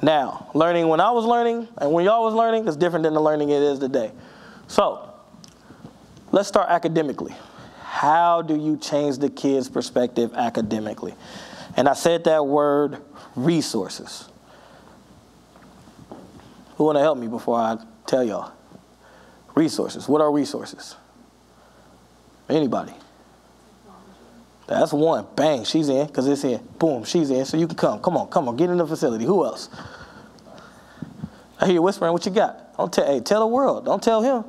Now, learning when I was learning and when y'all was learning is different than the learning it is today. So, let's start academically. How do you change the kid's perspective academically? And I said that word, resources. Who want to help me before I tell y'all? Resources. What are resources? Anybody? That's one. Bang, she's in, because it's in. Boom, she's in, so you can come. Come on, get in the facility. Who else? I hear you whispering, what you got? Don't tell, hey, tell the world. Don't tell him.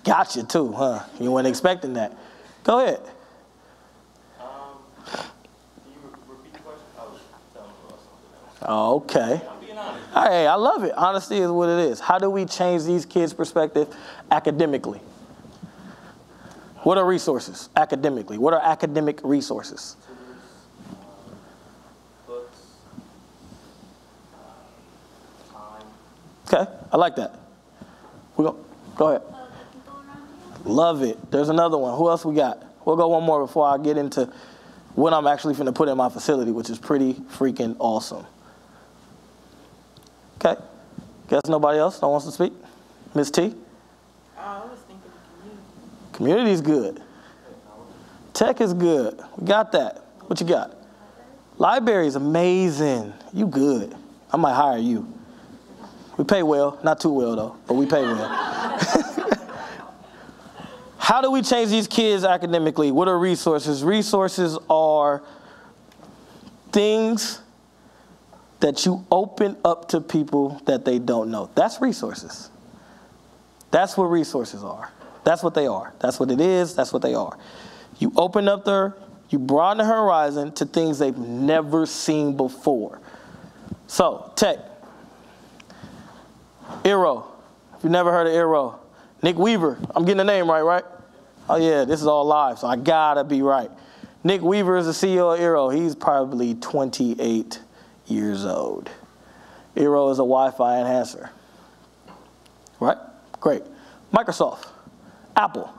Got you too, huh? You weren't expecting that. Go ahead. Can you repeat the question? I was telling you something else. Oh, okay. I'm being honest. Hey, I love it. Honesty is what it is. How do we change these kids' perspective academically? What are resources academically? What are academic resources? Books, time. Okay, I like that. Go ahead. Love it. There's another one. Who else we got? We'll go one more before I get into what I'm actually finna put in my facility, which is pretty freaking awesome. Okay. Guess nobody else wants to speak? Ms. T? I was thinking community. Community is good. Tech is good. We got that. What you got? Library is amazing. You good. I might hire you. We pay well. Not too well, though, but we pay well. How do we change these kids academically? What are resources? Resources are things that you open up to people that they don't know. That's resources. That's what resources are. That's what they are. That's what it is. That's what they are. You open up you broaden the horizon to things they've never seen before. So, tech. Eero. If you've never heard of Eero. Nick Weaver. I'm getting the name right? Oh yeah, this is all live, so I gotta be right. Nick Weaver is the CEO of Eero. He's probably 28 years old. Eero is a Wi-Fi enhancer. Right? Great. Microsoft. Apple.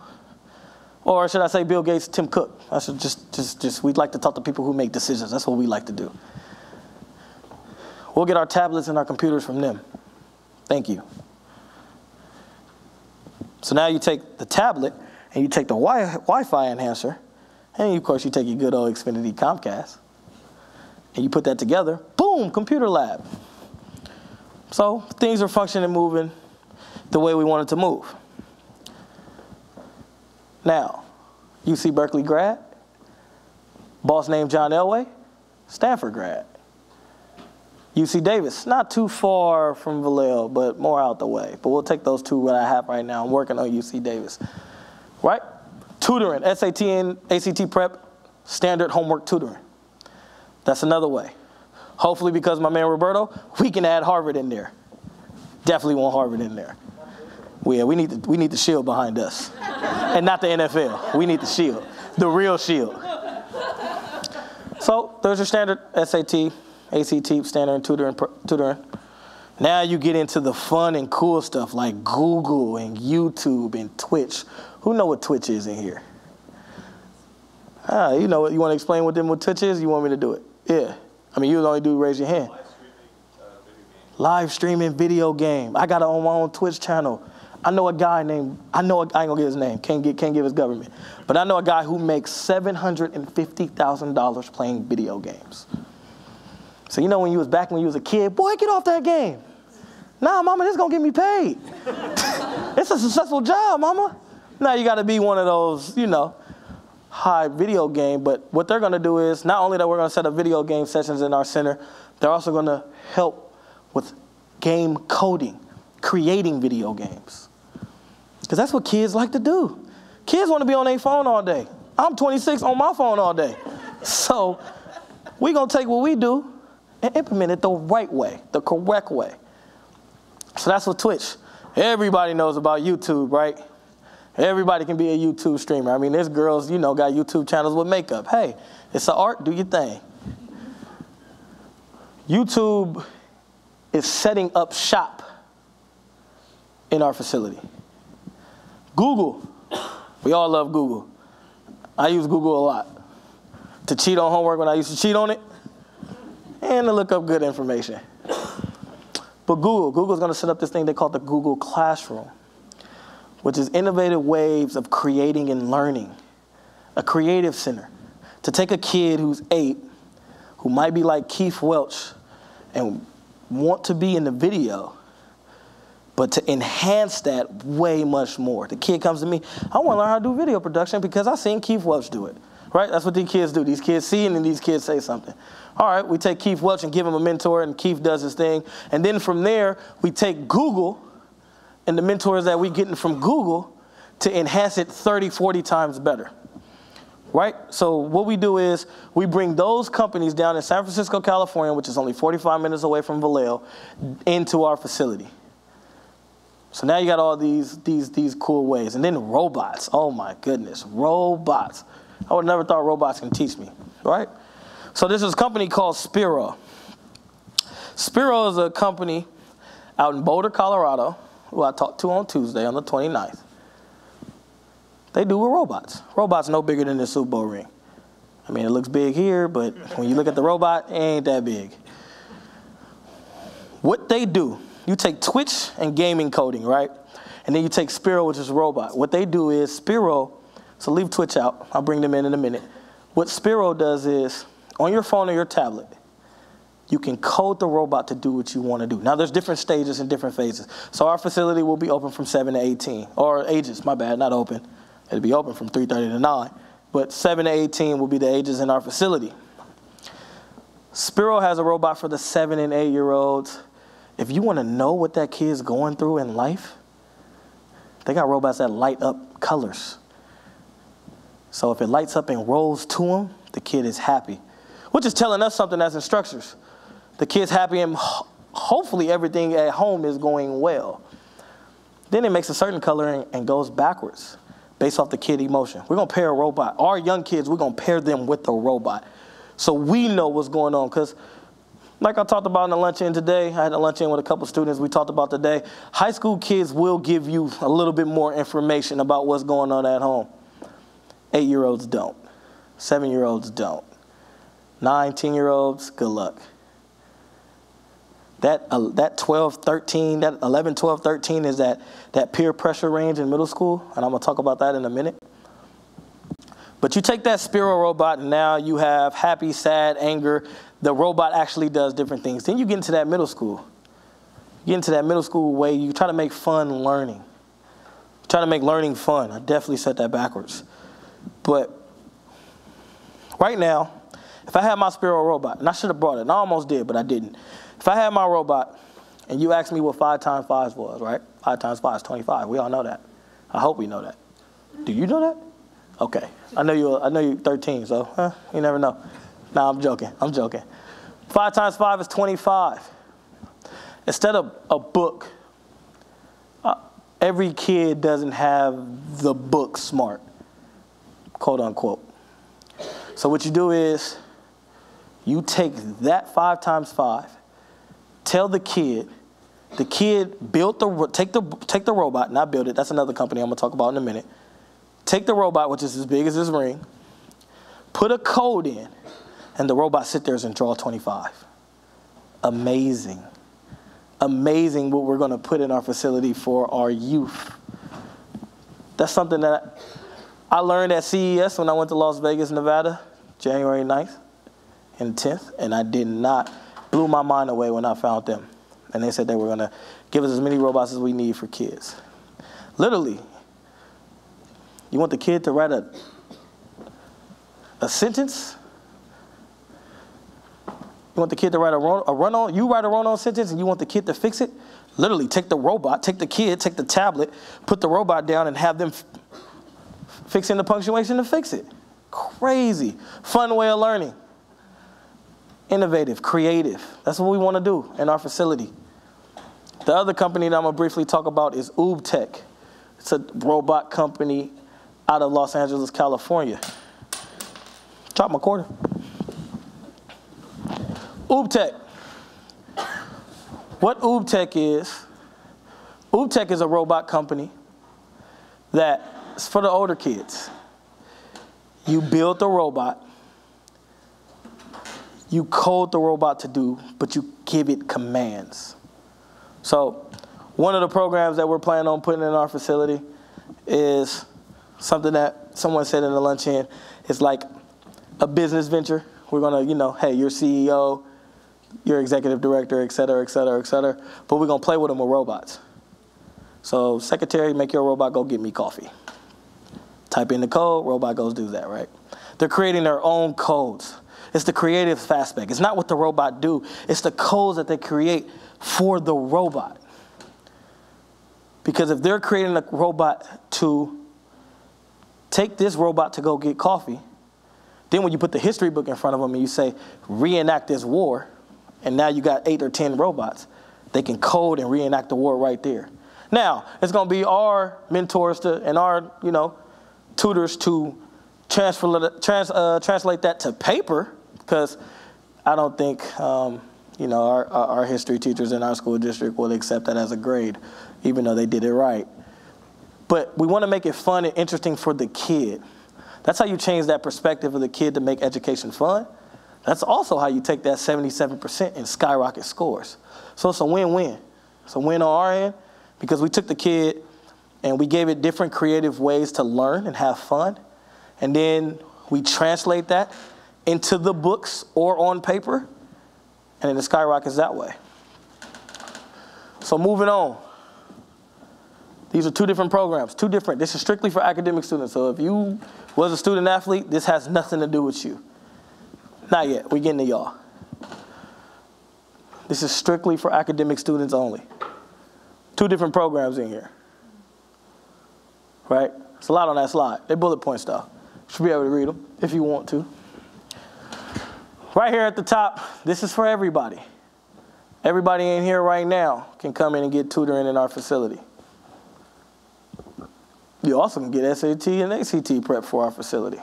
Or should I say Bill Gates, Tim Cook. I should just we'd like to talk to people who make decisions. That's what we like to do. We'll get our tablets and our computers from them. Thank you. So now you take the tablet and you take the Wi-Fi enhancer And of course, you take your good old Xfinity Comcast, and you put that together, boom, computer lab. So things are functioning, moving the way we want it to move. Now, UC Berkeley grad, boss named John Elway, Stanford grad. UC Davis, not too far from Vallejo, but more out the way. But we'll take those two that I have right now. I'm working on UC Davis, right? Tutoring, SAT and ACT prep, standard homework tutoring. That's another way. Hopefully, because my man Roberto, we can add Harvard in there. Definitely want Harvard in there. Yeah, we need the shield behind us, and not the NFL. We need the shield, the real shield. So there's your standard SAT, ACT, standard tutoring. Now you get into the fun and cool stuff like Google and YouTube and Twitch. Who know what Twitch is in here? You know what? You want to explain what Twitch is? You want me to do it? Yeah. I mean, you only do raise your hand. Live streaming video game. I got it on my own Twitch channel. I know a guy named, I ain't gonna get his name, can't give his government. But I know a guy who makes $750,000 playing video games. So you know when you was a kid, boy, get off that game. Nah, mama, this gonna get me paid. It's a successful job, mama. Now you gotta be one of those, you know, high video game, but what they're gonna do is, not only that we're gonna set up video game sessions in our center, they're also gonna help with game coding, creating video games. Because that's what kids like to do. Kids want to be on their phone all day. I'm 26 on my phone all day. So we're going to take what we do and implement it the right way, the correct way. So that's what Twitch. Everybody knows about YouTube, right? Everybody can be a YouTube streamer. I mean, there's girls, you know, got YouTube channels with makeup. Hey, it's an art, do your thing. YouTube is setting up shop in our facility. Google, we all love Google. I use Google a lot to cheat on homework when I used to cheat on it and to look up good information. But Google's gonna set up this thing they call the Google Classroom, which is innovative ways of creating and learning, a creative center. To take a kid who's 8, who might be like Keith Welch and want to be in the video, but to enhance that way much more. The kid comes to me, I want to learn how to do video production because I've seen Keith Welch do it, right? That's what these kids do. These kids see it and these kids say something. All right, we take Keith Welch and give him a mentor and Keith does his thing. And then from there, we take Google and the mentors that we're getting from Google to enhance it 30, 40 times better, right? So what we do is we bring those companies down in San Francisco, California, which is only 45 minutes away from Vallejo, into our facility. So now you got all these cool ways. And then robots. Oh my goodness, robots. I would have never thought robots can teach me, right? So this is a company called Spiro. Spiro is a company out in Boulder, Colorado, who I talked to on Tuesday on the 29th. They do with robots. Robots no bigger than the Super Bowl ring. I mean, it looks big here, but when you look at the robot, it ain't that big. What they do, you take Twitch and gaming coding, right? And then you take Spiro, which is a robot. What they do is Spiro, so leave Twitch out. I'll bring them in a minute. What Spiro does is, on your phone or your tablet, you can code the robot to do what you want to do. Now, there's different stages and different phases. So our facility will be open from 7 to 18, or ages, my bad, not open. It'll be open from 3:30 to 9. But 7 to 18 will be the ages in our facility. Spiro has a robot for the 7 and 8-year-olds. If you want to know what that kid's going through in life, they got robots that light up colors. So if it lights up and rolls to them, the kid is happy, which is telling us something as instructors. The kid's happy and hopefully everything at home is going well. Then it makes a certain color and goes backwards based off the kid emotion. We're going to pair a robot. Our young kids, we're going to pair them with a robot so we know what's going on. Because like I talked about in the luncheon today, I had a luncheon with a couple students we talked about today. High school kids will give you a little bit more information about what's going on at home. 8-year-olds don't. 7-year-olds don't. 9, 10-year-olds, good luck. That 12, 13, that 11, 12, 13 is that peer pressure range in middle school, and I'm going to talk about that in a minute. But you take that Spiro Robot, and now you have happy, sad, anger. The robot actually does different things. Then you get into that middle school. You get into that middle school way, you try to make fun learning. You try to make learning fun. I definitely said that backwards. But right now, if I had my Spiro Robot, and I should have brought it, and I almost did, but I didn't. If I had my robot, and you asked me what 5 times 5 was, right? 5 times 5 is 25. We all know that. I hope we know that. Do you know that? Okay. I know you're 13, so you never know. Nah, I'm joking. 5 times 5 is 25. Instead of a book, every kid doesn't have the book smart, quote unquote. So what you do is you take that 5 times 5, tell the kid built take the robot, not build it. That's another company I'm gonna talk about in a minute. Take the robot, which is as big as this ring, put a code in, and the robot sit there and draw 25. Amazing. Amazing what we're going to put in our facility for our youth. That's something that I learned at CES when I went to Las Vegas, Nevada, January 9th and 10th, and I did not, blew my mind away when I found them. And they said they were going to give us as many robots as we need for kids. Literally, you want the kid to write a sentence? You want the kid to write a run-on? You write a run-on sentence and you want the kid to fix it? Literally, take the robot, take the kid, take the tablet, put the robot down and have them fix in the punctuation to fix it. Crazy. Fun way of learning. Innovative, creative. That's what we want to do in our facility. The other company that I'm going to briefly talk about is UbTech. It's a robot company out of Los Angeles, California. Drop my quarter. UbTech. What UbTech is a robot company that's for the older kids. You build the robot, you code the robot to do, but you give it commands. So one of the programs that we're planning on putting in our facility is something that someone said in the luncheon. It's like a business venture. We're going to, hey, you're CEO, you're executive director, et cetera, et cetera, et cetera. But we're going to play with them with robots. So secretary, make your robot go get me coffee. Type in the code, robot goes do that, right? They're creating their own codes. It's the creative aspect. It's not what the robot do. It's the codes that they create for the robot. Because if they're creating a robot to take this robot to go get coffee, then when you put the history book in front of them and you say, reenact this war, and now you got 8 or 10 robots, they can code and reenact the war right there. Now, it's going to be our mentors and our, tutors to translate that to paper, because I don't think, our history teachers in our school district will accept that as a grade, even though they did it right. But we want to make it fun and interesting for the kid. That's how you change that perspective of the kid to make education fun. That's also how you take that 77% and skyrocket scores. So it's a win-win. It's a win on our end because we took the kid and we gave it different creative ways to learn and have fun. And then we translate that into the books or on paper, and then it skyrockets that way. So moving on. These are 2 different programs, 2 different. This is strictly for academic students. So if you was a student athlete, this has nothing to do with you. Not yet. We're getting to y'all. This is strictly for academic students only. 2 different programs in here. Right? It's a lot on that slide. They're bullet point style. You should be able to read them if you want to. Right here at the top, this is for everybody. Everybody in here right now can come in and get tutoring in our facility. You also can get SAT and ACT prep for our facility.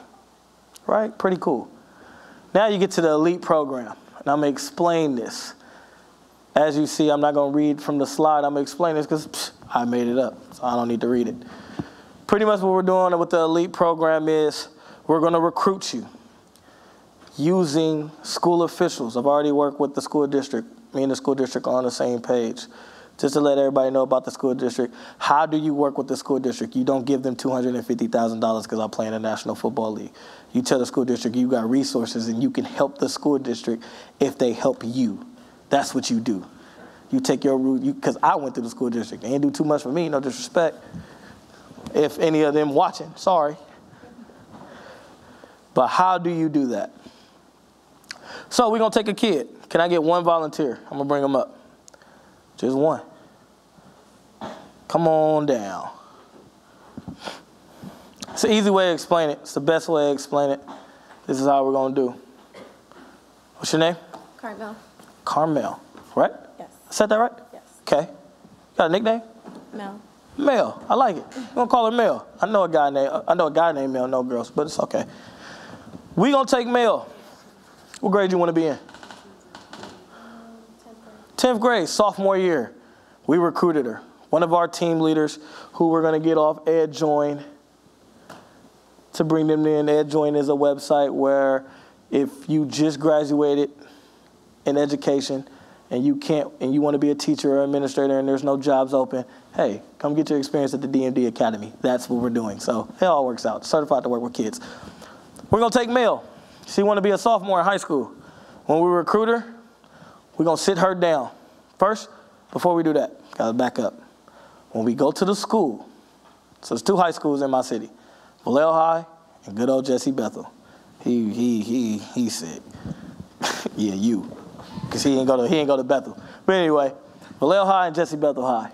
Right? Pretty cool. Now you get to the elite program. And I'm going to explain this. As you see, I'm not going to read from the slide. I'm going to explain this because I made it up, so I don't need to read it. Pretty much what we're doing with the elite program is we're going to recruit you using school officials. I've already worked with the school district, me and the school district are on the same page, just to let everybody know about the school district. How do you work with the school district? You don't give them $250,000 because I play in the National Football League. You tell the school district you got resources and you can help the school district if they help you. That's what you do. You take your route, because I went through the school district. They didn't do too much for me, no disrespect. If any of them watching, sorry. But how do you do that? So we're going to take a kid. Can I get one volunteer? I'm going to bring them up. Just one. Come on down. It's an easy way to explain it. It's the best way to explain it. This is how we're going to do. What's your name? Carmel. Carmel, right? Yes. I said that right? Yes. Okay. Got a nickname? Mel. Mel. I like it. We're going to call her Mel. I know a guy named Mel, no girls, but it's okay. We're going to take Mel. What grade you want to be in? 10th grade, sophomore year. We recruited her. One of our team leaders who we're going to get off EdJoin to bring them in. EdJoin is a website where if you just graduated in education and you want to be a teacher or administrator and there's no jobs open, hey, come get your experience at the DMD Academy. That's what we're doing. So it all works out. Certified to work with kids. We're going to take Mel. She want to be a sophomore in high school. When we recruit her, we're going to sit her down. First, before we do that, got to back up. When we go to the school, so there's 2 high schools in my city, Vallejo High and good old Jesse Bethel. He's sick. Yeah, you. Because he ain't go to Bethel. But anyway, Vallejo High and Jesse Bethel High.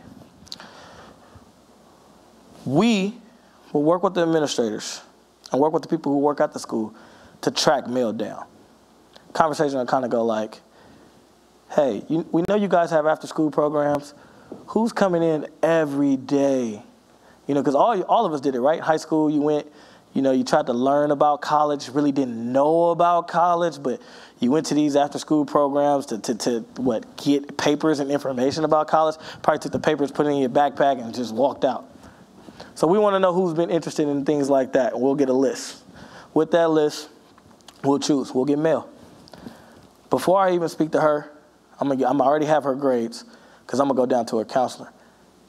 We will work with the administrators and work with the people who work at the school to track Mel down. Conversation will kind of go like, hey, we know you guys have after-school programs. Who's coming in every day? You know, because all of us did it, right? High school, you went, you tried to learn about college, really didn't know about college, but you went to these after-school programs to get papers and information about college. Probably took the papers, put it in your backpack, and just walked out. So we want to know who's been interested in things like that. We'll get a list. With that list, we'll choose. We'll get Mel. Before I even speak to her, I'm already have her grades because I'm going to go down to her counselor.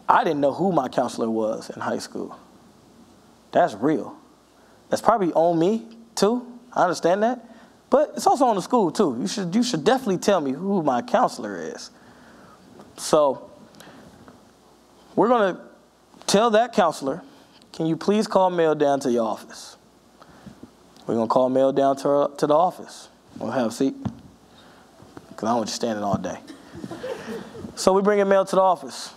I didn't know who my counselor was in high school. That's real. That's probably on me, too. I understand that. But it's also on the school, too. You should definitely tell me who my counselor is. So we're going to tell that counselor, can you please call Mel down to your office? We're going to call Mel down to the office. We'll have a seat. Because I don't want you standing all day. So we bring Mel to the office.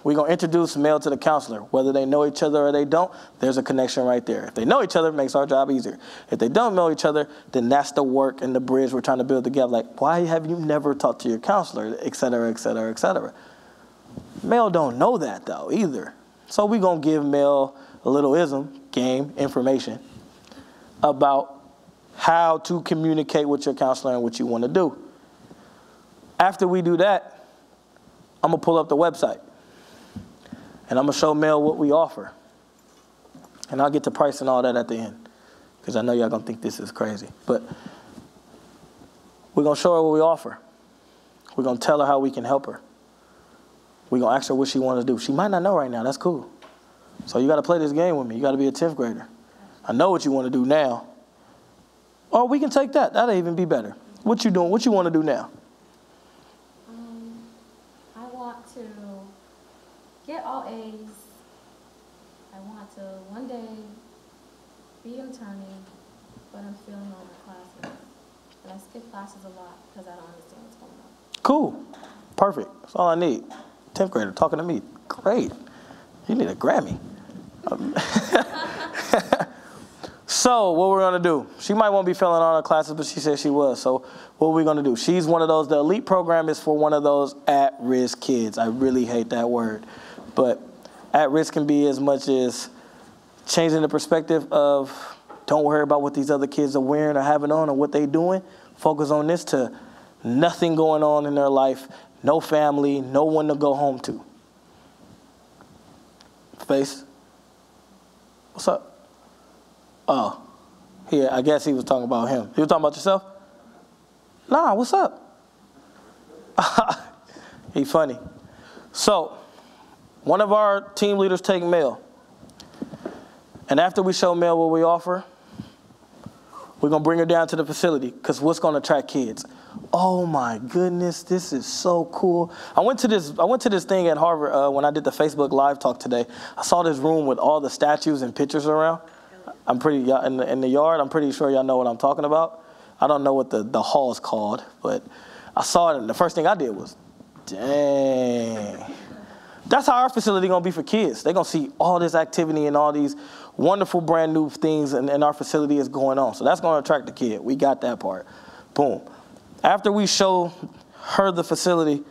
We're going to introduce Mel to the counselor. Whether they know each other or they don't, there's a connection right there. If they know each other, it makes our job easier. If they don't know each other, then that's the work and the bridge we're trying to build together. Like, why have you never talked to your counselor, et cetera, et cetera, et cetera. Mel don't know that, though, either. So we're going to give Mel a little information about how to communicate with your counselor and what you want to do. After we do that, I'm going to pull up the website. And I'm going to show Mel what we offer. And I'll get the price and all that at the end. Because I know y'all going to think this is crazy. But we're going to show her what we offer. We're going to tell her how we can help her. We're going to ask her what she wants to do. She might not know right now. That's cool. So you got to play this game with me. You got to be a 10th grader. I know what you want to do now. Or we can take that. That'll even be better. What you doing? What you want to do now? I want to get all A's. I want to one day be an attorney, but I'm failing all my classes. And I skip classes a lot because I don't understand what's going on. Cool. Perfect. That's all I need. 10th grader talking to me. Great. You need a Grammy. So what we're going to do, she might won't be failing all her classes, but she said she was. So what we're going to do, she's one of those, the elite program is for one of those at-risk kids. I really hate that word. But at-risk can be as much as changing the perspective of don't worry about what these other kids are wearing or having on or what they're doing. Focus on this to nothing going on in their life, no family, no one to go home to. Face. What's up? Oh, here, I guess he was talking about him. You were talking about yourself? Nah, what's up? He funny. So, one of our team leaders take Mel. And after we show Mel what we offer, we're going to bring her down to the facility because what's going to attract kids? Oh my goodness, this is so cool. I went to this thing at Harvard when I did the Facebook Live talk today. I saw this room with all the statues and pictures around. I'm pretty in the yard. I'm pretty sure y'all know what I'm talking about. I don't know what the hall is called, but I saw it, and the first thing I did was, dang. That's how our facility gonna be for kids. They're gonna see all this activity and all these wonderful brand new things and our facility is going on. So that's gonna attract the kid. We got that part. Boom. After we show her the facility,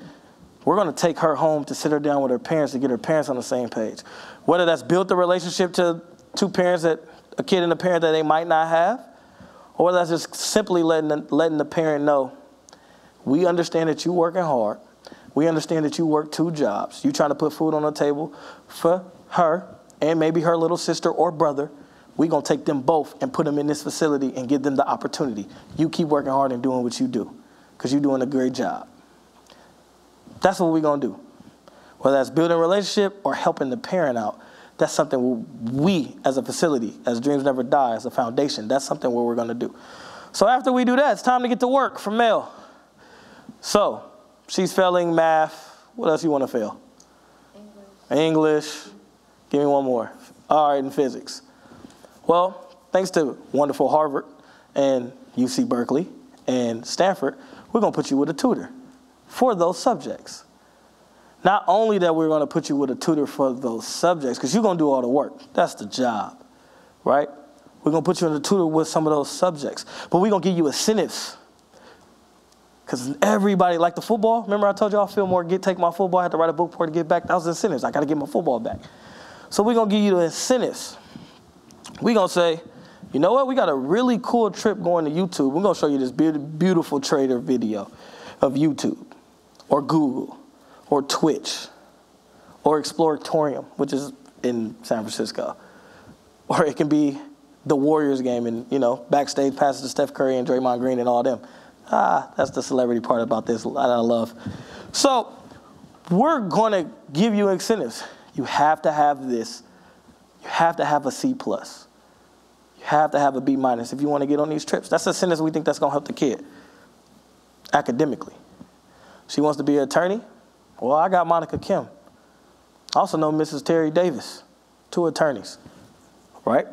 we're gonna take her home to sit her down with her parents to get her parents on the same page. Whether that's built the relationship to two parents, that a kid and a parent that they might not have, or whether that's just simply letting the parent know, we understand that you're working hard. We understand that you work 2 jobs. You're trying to put food on the table for her and maybe her little sister or brother. We're going to take them both and put them in this facility and give them the opportunity. You keep working hard and doing what you do because you're doing a great job. That's what we're going to do. Whether that's building a relationship or helping the parent out, that's something we as a facility, as Dreams Never Die, as a foundation, that's something where we're going to do. So after we do that, it's time to get to work for Mel. So she's failing math. What else you want to fail? English. Give me one more. All right, and physics. Well, thanks to wonderful Harvard and UC Berkeley and Stanford, we're going to put you with a tutor for those subjects. Not only that we're going to put you with a tutor for those subjects, because you're going to do all the work. That's the job, right? We're going to put you in a tutor with some of those subjects. But we're going to give you incentives. Because everybody, like the football, remember I told you Fillmore, take my football, I had to write a book for it to get back. That was incentives. I got to get my football back. So we're going to give you the incentives. We're going to say, you know what? We got a really cool trip going to YouTube. We're going to show you this beautiful trader video of YouTube or Google or Twitch or Exploratorium, which is in San Francisco. Or it can be the Warriors game and, backstage passes to Steph Curry and Draymond Green and all them. That's the celebrity part about this that I love. So we're going to give you incentives. You have to have this. You have to have a C+. You have to have a B- if you want to get on these trips. That's the incentives we think that's going to help the kid academically. She wants to be an attorney. Well, I got Monica Kim. I also know Mrs. Terry Davis, 2 attorneys, right?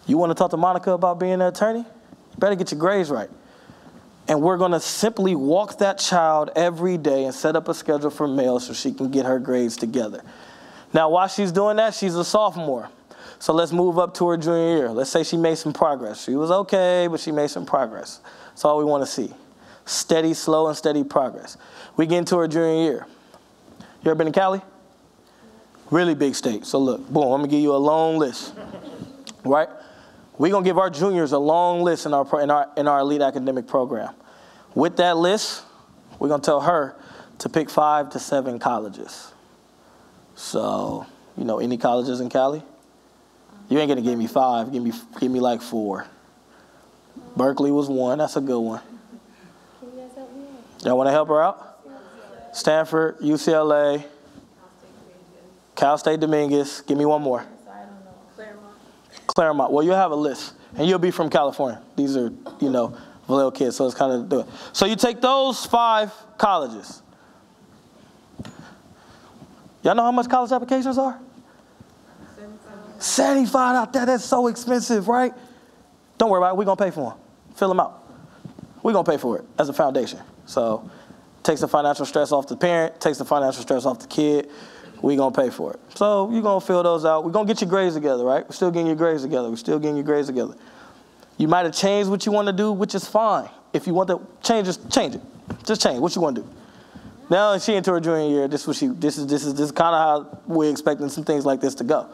You want to talk to Monica about being an attorney? You better get your grades right. And we're going to simply walk that child every day and set up a schedule for Mel so she can get her grades together. Now, while she's doing that, she's a sophomore. So let's move up to her junior year. Let's say she made some progress. She was okay, but she made some progress. That's all we want to see. Steady, slow, and steady progress. We get into her junior year. You ever been to Cali? Really big state. So look, boom, I'm going to give you a long list, right? We're going to give our juniors a long list in our elite academic program. With that list, we're going to tell her to pick 5 to 7 colleges. So, any colleges in Cali? You ain't going to give me 5. Give me like 4. Berkeley was 1. That's a good one. Can you guys help me out? Y'all want to help her out? Stanford, UCLA, Cal State Dominguez. Give me one more. Claremont. Well, you'll have a list, and you'll be from California. These are, Vallejo kids, so it's kind of do it. So you take those 5 colleges. Y'all know how much college applications are? 75 out there. That's so expensive, right? Don't worry about it. We're going to pay for them. Fill them out. We're going to pay for it as a foundation. So takes the financial stress off the parent, takes the financial stress off the kid. We're going to pay for it. So you're going to fill those out. We're going to get your grades together, right? We're still getting your grades together. You might have changed what you want to do, which is fine. If you want to change, just change it. Just change what you want to do. Now she into her junior year. This is kind of how we're expecting some things like this to go.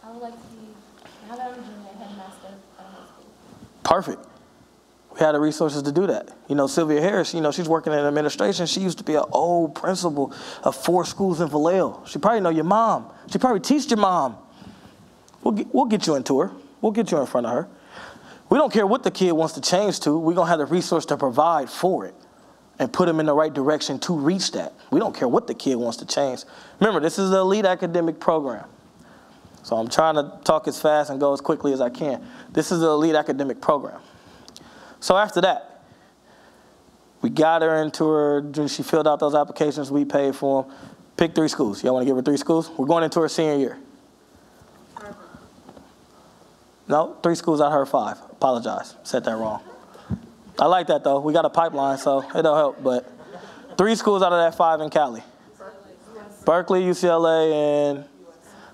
I would like to be, now that I'm a junior, headmaster at high school. Perfect. We had the resources to do that. Sylvia Harris, she's working in administration. She used to be an old principal of 4 schools in Vallejo. She probably know your mom. She probably teach your mom. We'll get you into her. We'll get you in front of her. We don't care what the kid wants to change to. We're going to have the resource to provide for it. and put them in the right direction to reach that. We don't care what the kid wants to change. Remember, this is an elite academic program. So I'm trying to talk as fast and go as quickly as I can. This is an elite academic program. So after that, we got her into her, she filled out those applications, we paid for them. Pick 3 schools. Y'all want to give her 3 schools? We're going into her senior year. No, 3 schools out of her 5. Apologize, said that wrong. I like that though. We got a pipeline, so it'll help. But 3 schools out of that 5 in Cali. Berkeley, UCLA, and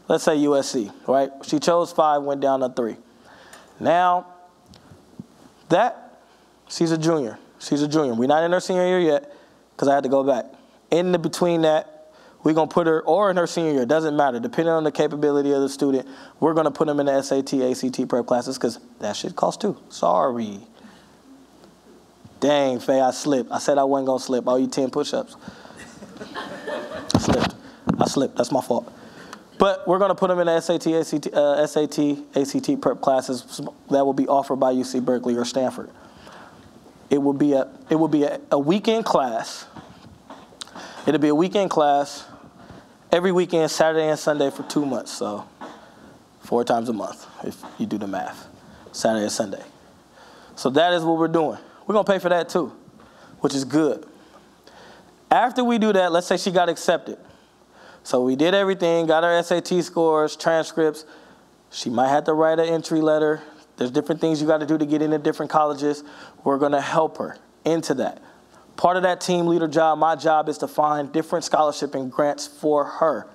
let's say USC, right? She chose 5, went down to 3. Now, she's a junior. She's a junior. We're not in her senior year yet because I had to go back. In the between that, we're going to put her, or in her senior year, doesn't matter. Depending on the capability of the student, we're going to put them in the SAT, ACT prep classes because that shit costs too. Sorry. Dang, Faye, I slipped. I said I wasn't going to slip. I'll eat 10 push-ups. I slipped. That's my fault. But we're going to put them in the SAT, ACT prep classes that will be offered by UC Berkeley or Stanford. It will be a weekend class. It'll be a weekend class every weekend, Saturday and Sunday for 2 months. So 4 times a month, if you do the math, Saturday and Sunday. So that is what we're doing. We're going to pay for that too, which is good. After we do that, let's say she got accepted. So we did everything, got her SAT scores, transcripts. She might have to write an entry letter. There's different things you got to do to get into different colleges. We're going to help her into that. Part of that team leader job, my job is to find different scholarship and grants for her.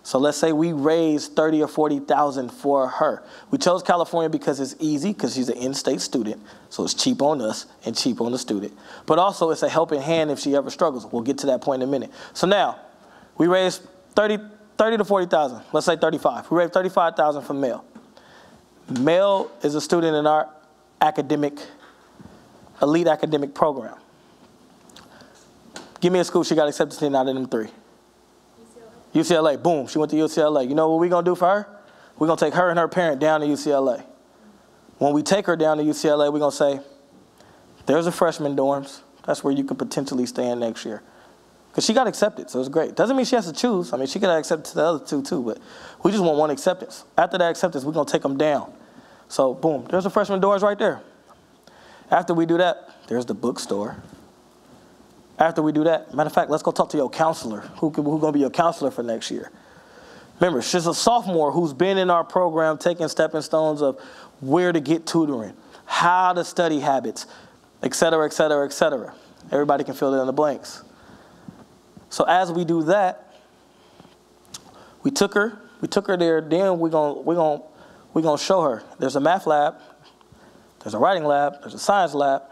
So let's say we raised $30,000 or $40,000 for her. We chose California because it's easy, because she's an in-state student. So it's cheap on us and cheap on the student. But also it's a helping hand if she ever struggles. We'll get to that point in a minute. So now we raised $30,000 to $40,000. Let's say 35. We raised $35,000 for Mel. Mel is a student in our elite academic program. Give me a school she got accepted in out of them 3. UCLA. Boom. She went to UCLA. You know what we're going to do for her? We're going to take her and her parent down to UCLA. When we take her down to UCLA, we're going to say, there's a freshman dorms. That's where you could potentially stay in next year. Because she got accepted, so it's great. Doesn't mean she has to choose. I mean, she could have accepted to the other 2 too, but we just want 1 acceptance. After that acceptance, we're going to take them down. So, boom, there's a freshman dorms right there. After we do that, there's the bookstore. After we do that, matter of fact, let's go talk to your counselor. Who's going to be your counselor for next year? Remember, she's a sophomore who's been in our program taking stepping stones of where to get tutoring, how to study habits, et cetera, et cetera, et cetera. Everybody can fill in the blanks. So as we do that, we took her there. Then we're gonna show her. There's a math lab, there's a writing lab, there's a science lab.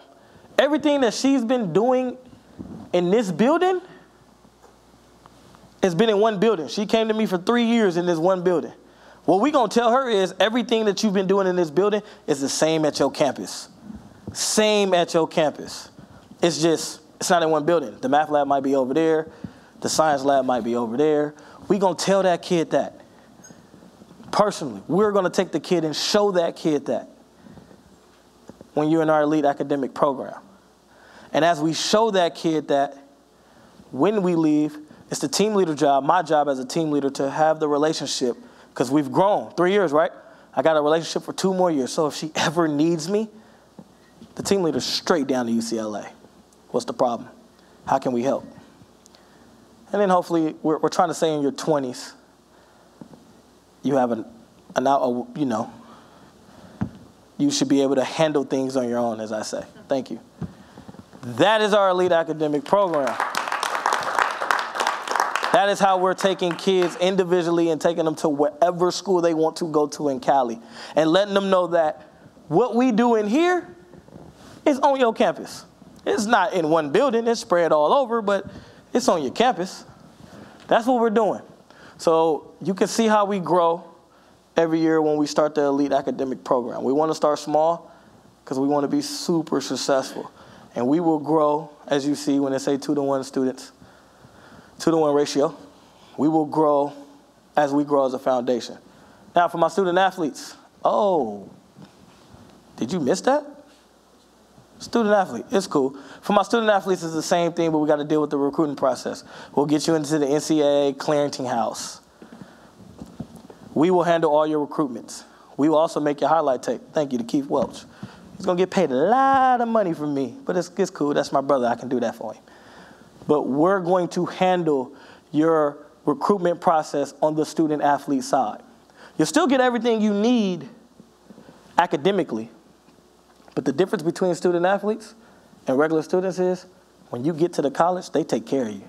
Everything that she's been doing in this building has been in one building. She came to me for 3 years in this one building. What we're gonna tell her is everything that you've been doing in this building is the same at your campus. Same at your campus. It's just, it's not in one building. The math lab might be over there. The science lab might be over there. We're going to tell that kid that. Personally, we're going to take the kid and show that kid that when you're in our elite academic program. And as we show that kid that, when we leave, it's the team leader job, my job as a team leader, to have the relationship, because we've grown 3 years, right? I got a relationship for 2 more years. So if she ever needs me, the team leader's straight down to UCLA. What's the problem? How can we help? And then hopefully, we're trying to say in your 20s, you have you should be able to handle things on your own, as I say. Thank you. That is our elite academic program. That is how we're taking kids individually and taking them to whatever school they want to go to in Cali. And letting them know that what we do in here is on your campus. It's not in one building, it's spread all over, but it's on your campus. That's what we're doing. So you can see how we grow every year when we start the elite academic program. We want to start small because we want to be super successful. And we will grow, as you see when they say 2-to-1 students, 2-to-1 ratio. We will grow as we grow as a foundation. Now for my student athletes, oh, did you miss that? Student athlete, it's cool. For my student athletes, it's the same thing, but we got to deal with the recruiting process. We'll get you into the NCAA clearinghouse. We will handle all your recruitments. We will also make your highlight tape. Thank you to Keith Welch. He's going to get paid a lot of money from me, but it's cool. That's my brother. I can do that for him. But we're going to handle your recruitment process on the student athlete side. You'll still get everything you need academically, but the difference between student athletes and regular students is when you get to the college, they take care of you.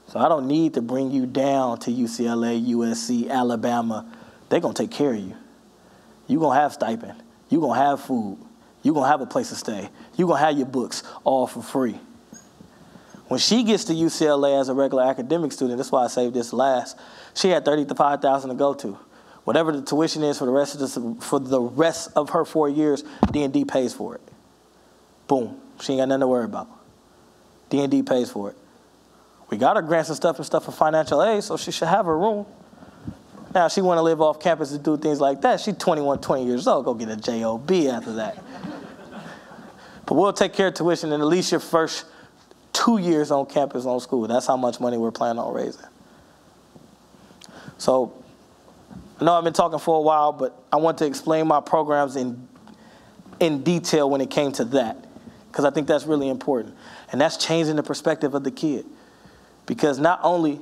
So I don't need to bring you down to UCLA, USC, Alabama. They're going to take care of you. You're going to have stipend. You're going to have food. You're going to have a place to stay. You're going to have your books all for free. When she gets to UCLA as a regular academic student, that's why I saved this last, she had $35,000 to go to. Whatever the tuition is for the rest of her 4 years, D&D pays for it. Boom. She ain't got nothing to worry about. D&D pays for it. We got her grants and stuff for financial aid, so she should have her room. Now, if she want to live off campus and do things like that, she's 21, 20 years old. Go get a JOB after that. But we'll take care of tuition in at least your first 2 years on campus on school. That's how much money we're planning on raising. So, I know I've been talking for a while, but I want to explain my programs in detail when it came to that, because I think that's really important. And that's changing the perspective of the kid. Because not only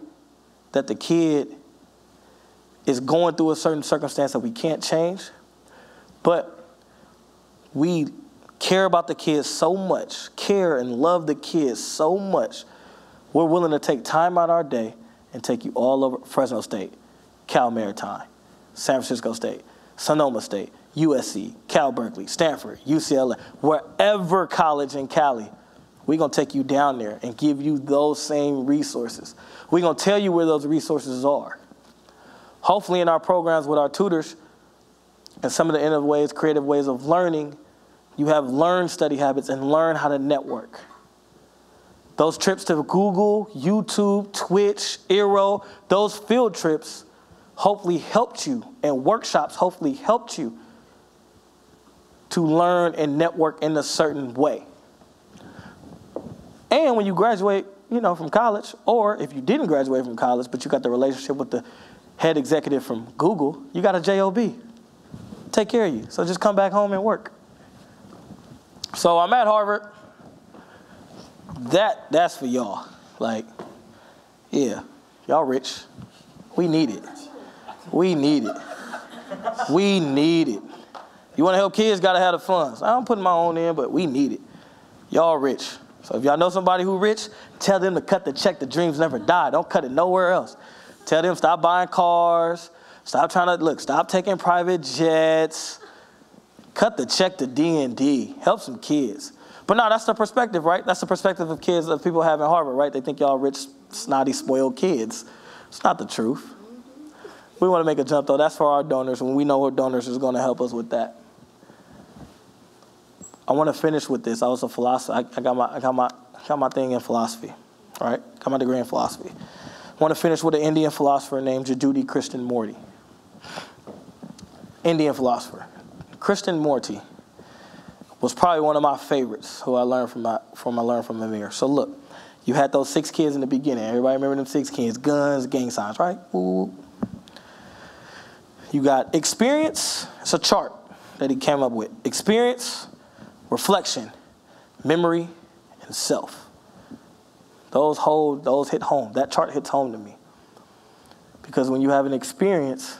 that the kid is going through a certain circumstance that we can't change, but we care about the kids so much, care and love the kids so much, we're willing to take time out of our day and take you all over Fresno State, Cal Maritime, San Francisco State, Sonoma State, USC, Cal Berkeley, Stanford, UCLA, wherever college in Cali, we're going to take you down there and give you those same resources. We're going to tell you where those resources are. Hopefully in our programs with our tutors and some of the innovative ways, creative ways of learning, you have learned study habits and learn how to network. Those trips to Google, YouTube, Twitch, Eero, those field trips hopefully helped you, and workshops hopefully helped you to learn and network in a certain way. And when you graduate, from college, or if you didn't graduate from college, but you got the relationship with the head executive from Google, you got a JOB. Take care of you. So just come back home and work. So I'm at Harvard. That's for y'all. Yeah, y'all rich. We need it. We need it. We need it. You want to help kids, got to have the funds. I'm putting my own in, but we need it. Y'all rich. So if y'all know somebody who rich, tell them to cut the check. The dreams never die. Don't cut it nowhere else. Tell them stop buying cars. Stop stop taking private jets. Cut the check to D&D. Help some kids. But no, that's the perspective, right? That's the perspective of kids that people have in Harvard, right? They think y'all rich, snotty, spoiled kids. It's not the truth. We want to make a jump, though. That's for our donors, when we know what donors is going to help us with that. I want to finish with this. I was a philosopher. I got my thing in philosophy, all right? Got my degree in philosophy. I want to finish with an Indian philosopher named Jadudi Krishnamurti. Indian philosopher. Krishnamurti was probably one of my favorites who I learned from Amir. So look, you had those 6 kids in the beginning. Everybody remember them 6 kids? Guns, gang signs, right? Ooh. You got experience. It's a chart that he came up with. Experience, reflection, memory, and self. Those hit home. That chart hits home to me. Because when you have an experience,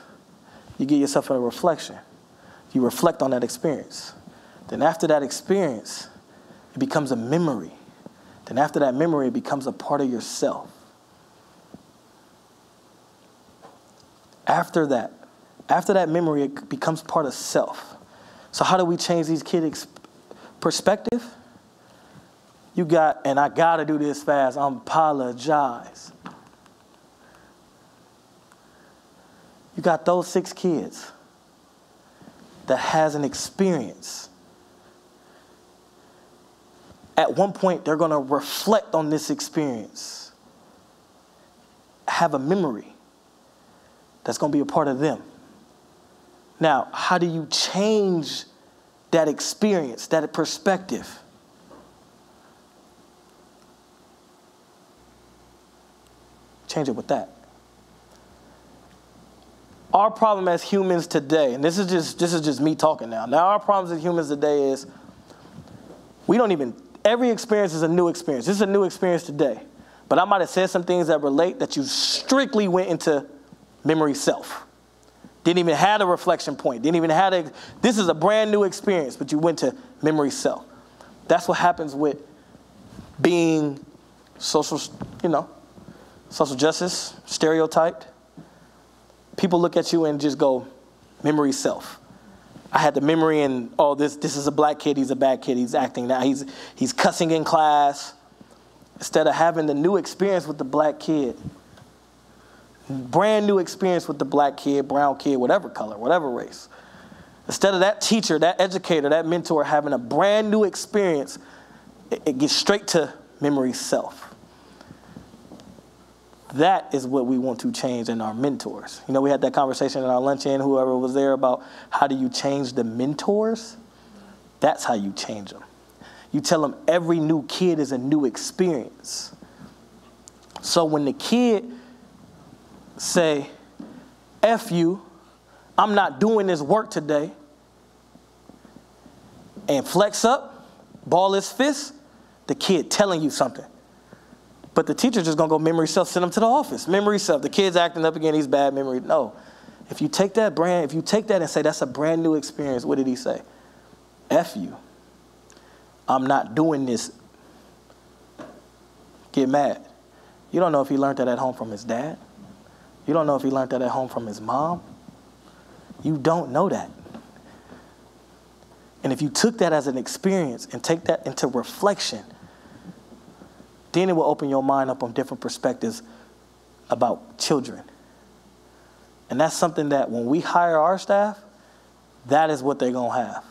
you get yourself in a reflection. You reflect on that experience. Then after that experience, it becomes a memory. Then after that memory, it becomes a part of yourself. After that memory, it becomes part of self. So how do we change these kids' perspective? And I got to do this fast, apologize. You got those 6 kids that has an experience. At one point, they're going to reflect on this experience, have a memory that's going to be a part of them. Now, how do you change that experience, that perspective. Change it with that. Our problem as humans today, and this is just me talking now. Now our problems as humans today is every experience is a new experience. This is a new experience today. But I might have said some things that relate that you strictly went into memory self. Didn't even have a reflection point. This is a brand new experience, but you went to memory self. That's what happens with being social justice, stereotyped. People look at you and just go, memory self. I had the memory and, oh, this is a black kid, he's a bad kid, he's acting now, he's cussing in class. Instead of having the new experience with the black kid, brand new experience with the black kid, brown kid, whatever color, whatever race. Instead of that teacher, that educator, that mentor having a brand new experience, it gets straight to memory self. That is what we want to change in our mentors. You know, we had that conversation in our luncheon, whoever was there, about how do you change the mentors? That's how you change them. You tell them every new kid is a new experience. So when the kid say, F you, I'm not doing this work today, and flex up, ball his fist, the kid telling you something. But the teacher's just going to go memory self, send him to the office. Memory self. The kid's acting up again. He's bad memory. No. If you take that and say that's a brand new experience, what did he say? F you. I'm not doing this. Get mad. You don't know if he learned that at home from his dad. You don't know if he learned that at home from his mom. You don't know that. And if you took that as an experience and take that into reflection, then it will open your mind up on different perspectives about children. And that's something that when we hire our staff, that is what they're going to have.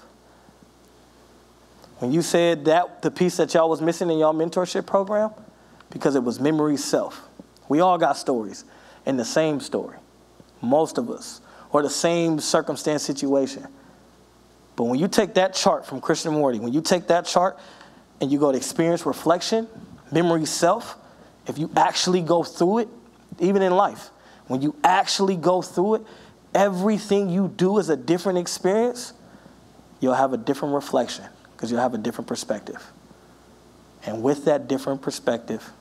When you said that the piece that y'all was missing in y'all mentorship program, because it was memory self. We all got stories, and the same story, most of us, or the same circumstance situation. But when you take that chart from Krishnamurti, when you take that chart and you go to experience reflection, memory self, if you actually go through it, even in life, when you actually go through it, everything you do is a different experience. You'll have a different reflection because you'll have a different perspective. And with that different perspective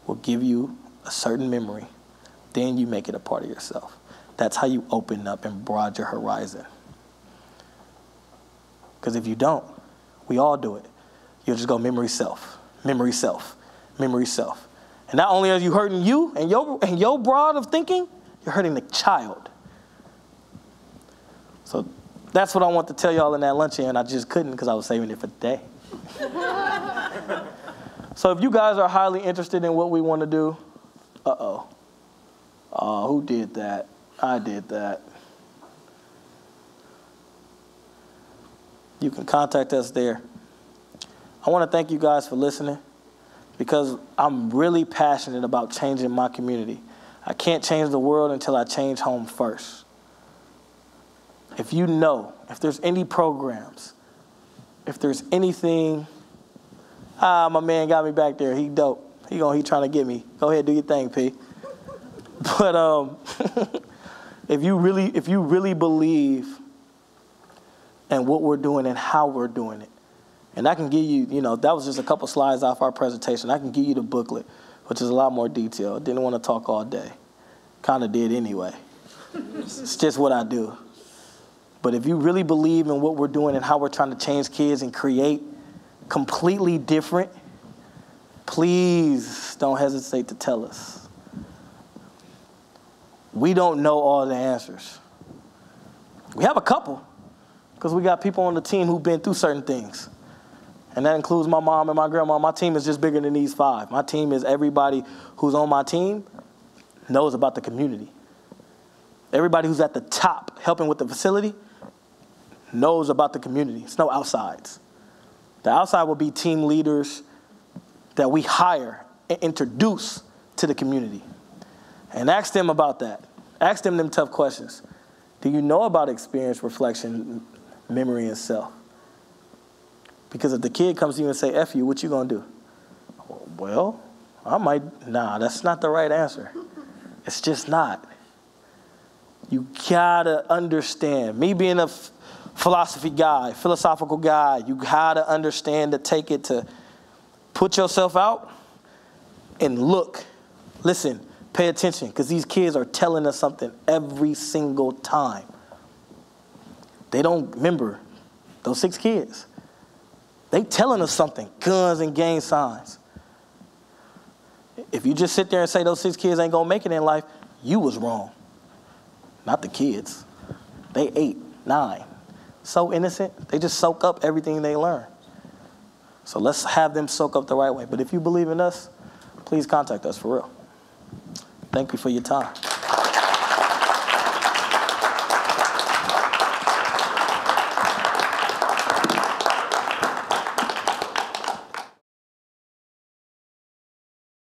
will give you a certain memory. Then you make it a part of yourself. That's how you open up and broaden your horizon. Because if you don't, we all do it. You'll just go memory self. Memory self, memory self. And not only are you hurting you and your broad of thinking, you're hurting the child. So that's what I want to tell y'all in that luncheon, and I just couldn't because I was saving it for today. So if you guys are highly interested in what we want to do, who did that? I did that. You can contact us there. I want to thank you guys for listening because I'm really passionate about changing my community. I can't change the world until I change home first. If you know, if there's any programs, if there's anything, my man got me back there. He dope. He trying to get me. Go ahead, do your thing, P. But if you really believe in what we're doing and how we're doing it, and I can give you, that was just a couple slides off our presentation. I can give you the booklet, which is a lot more detailed. Didn't want to talk all day. Kind of did anyway. It's just what I do. But if you really believe in what we're doing and how we're trying to change kids and create completely different, please don't hesitate to tell us. We don't know all the answers. We have a couple, because we got people on the team who've been through certain things. And that includes my mom and my grandma. My team is just bigger than these 5. My team is everybody who's on my team knows about the community. Everybody who's at the top helping with the facility knows about the community. It's no outsides. The outside will be team leaders that we hire and introduce to the community. And ask them about that. Ask them tough questions. Do you know about experience, reflection, memory, and self? Because if the kid comes to you and say, F you, what you gonna do? Well, I might, nah, that's not the right answer. It's just not. You gotta understand. Me being a philosophical guy, you gotta understand to take it to put yourself out and look, listen, pay attention, because these kids are telling us something every single time. They don't remember those 6 kids. They telling us something, guns and gang signs. If you just sit there and say those 6 kids ain't gonna make it in life, you was wrong. Not the kids. They 8, 9. So innocent, they just soak up everything they learn. So let's have them soak up the right way. But if you believe in us, please contact us for real. Thank you for your time.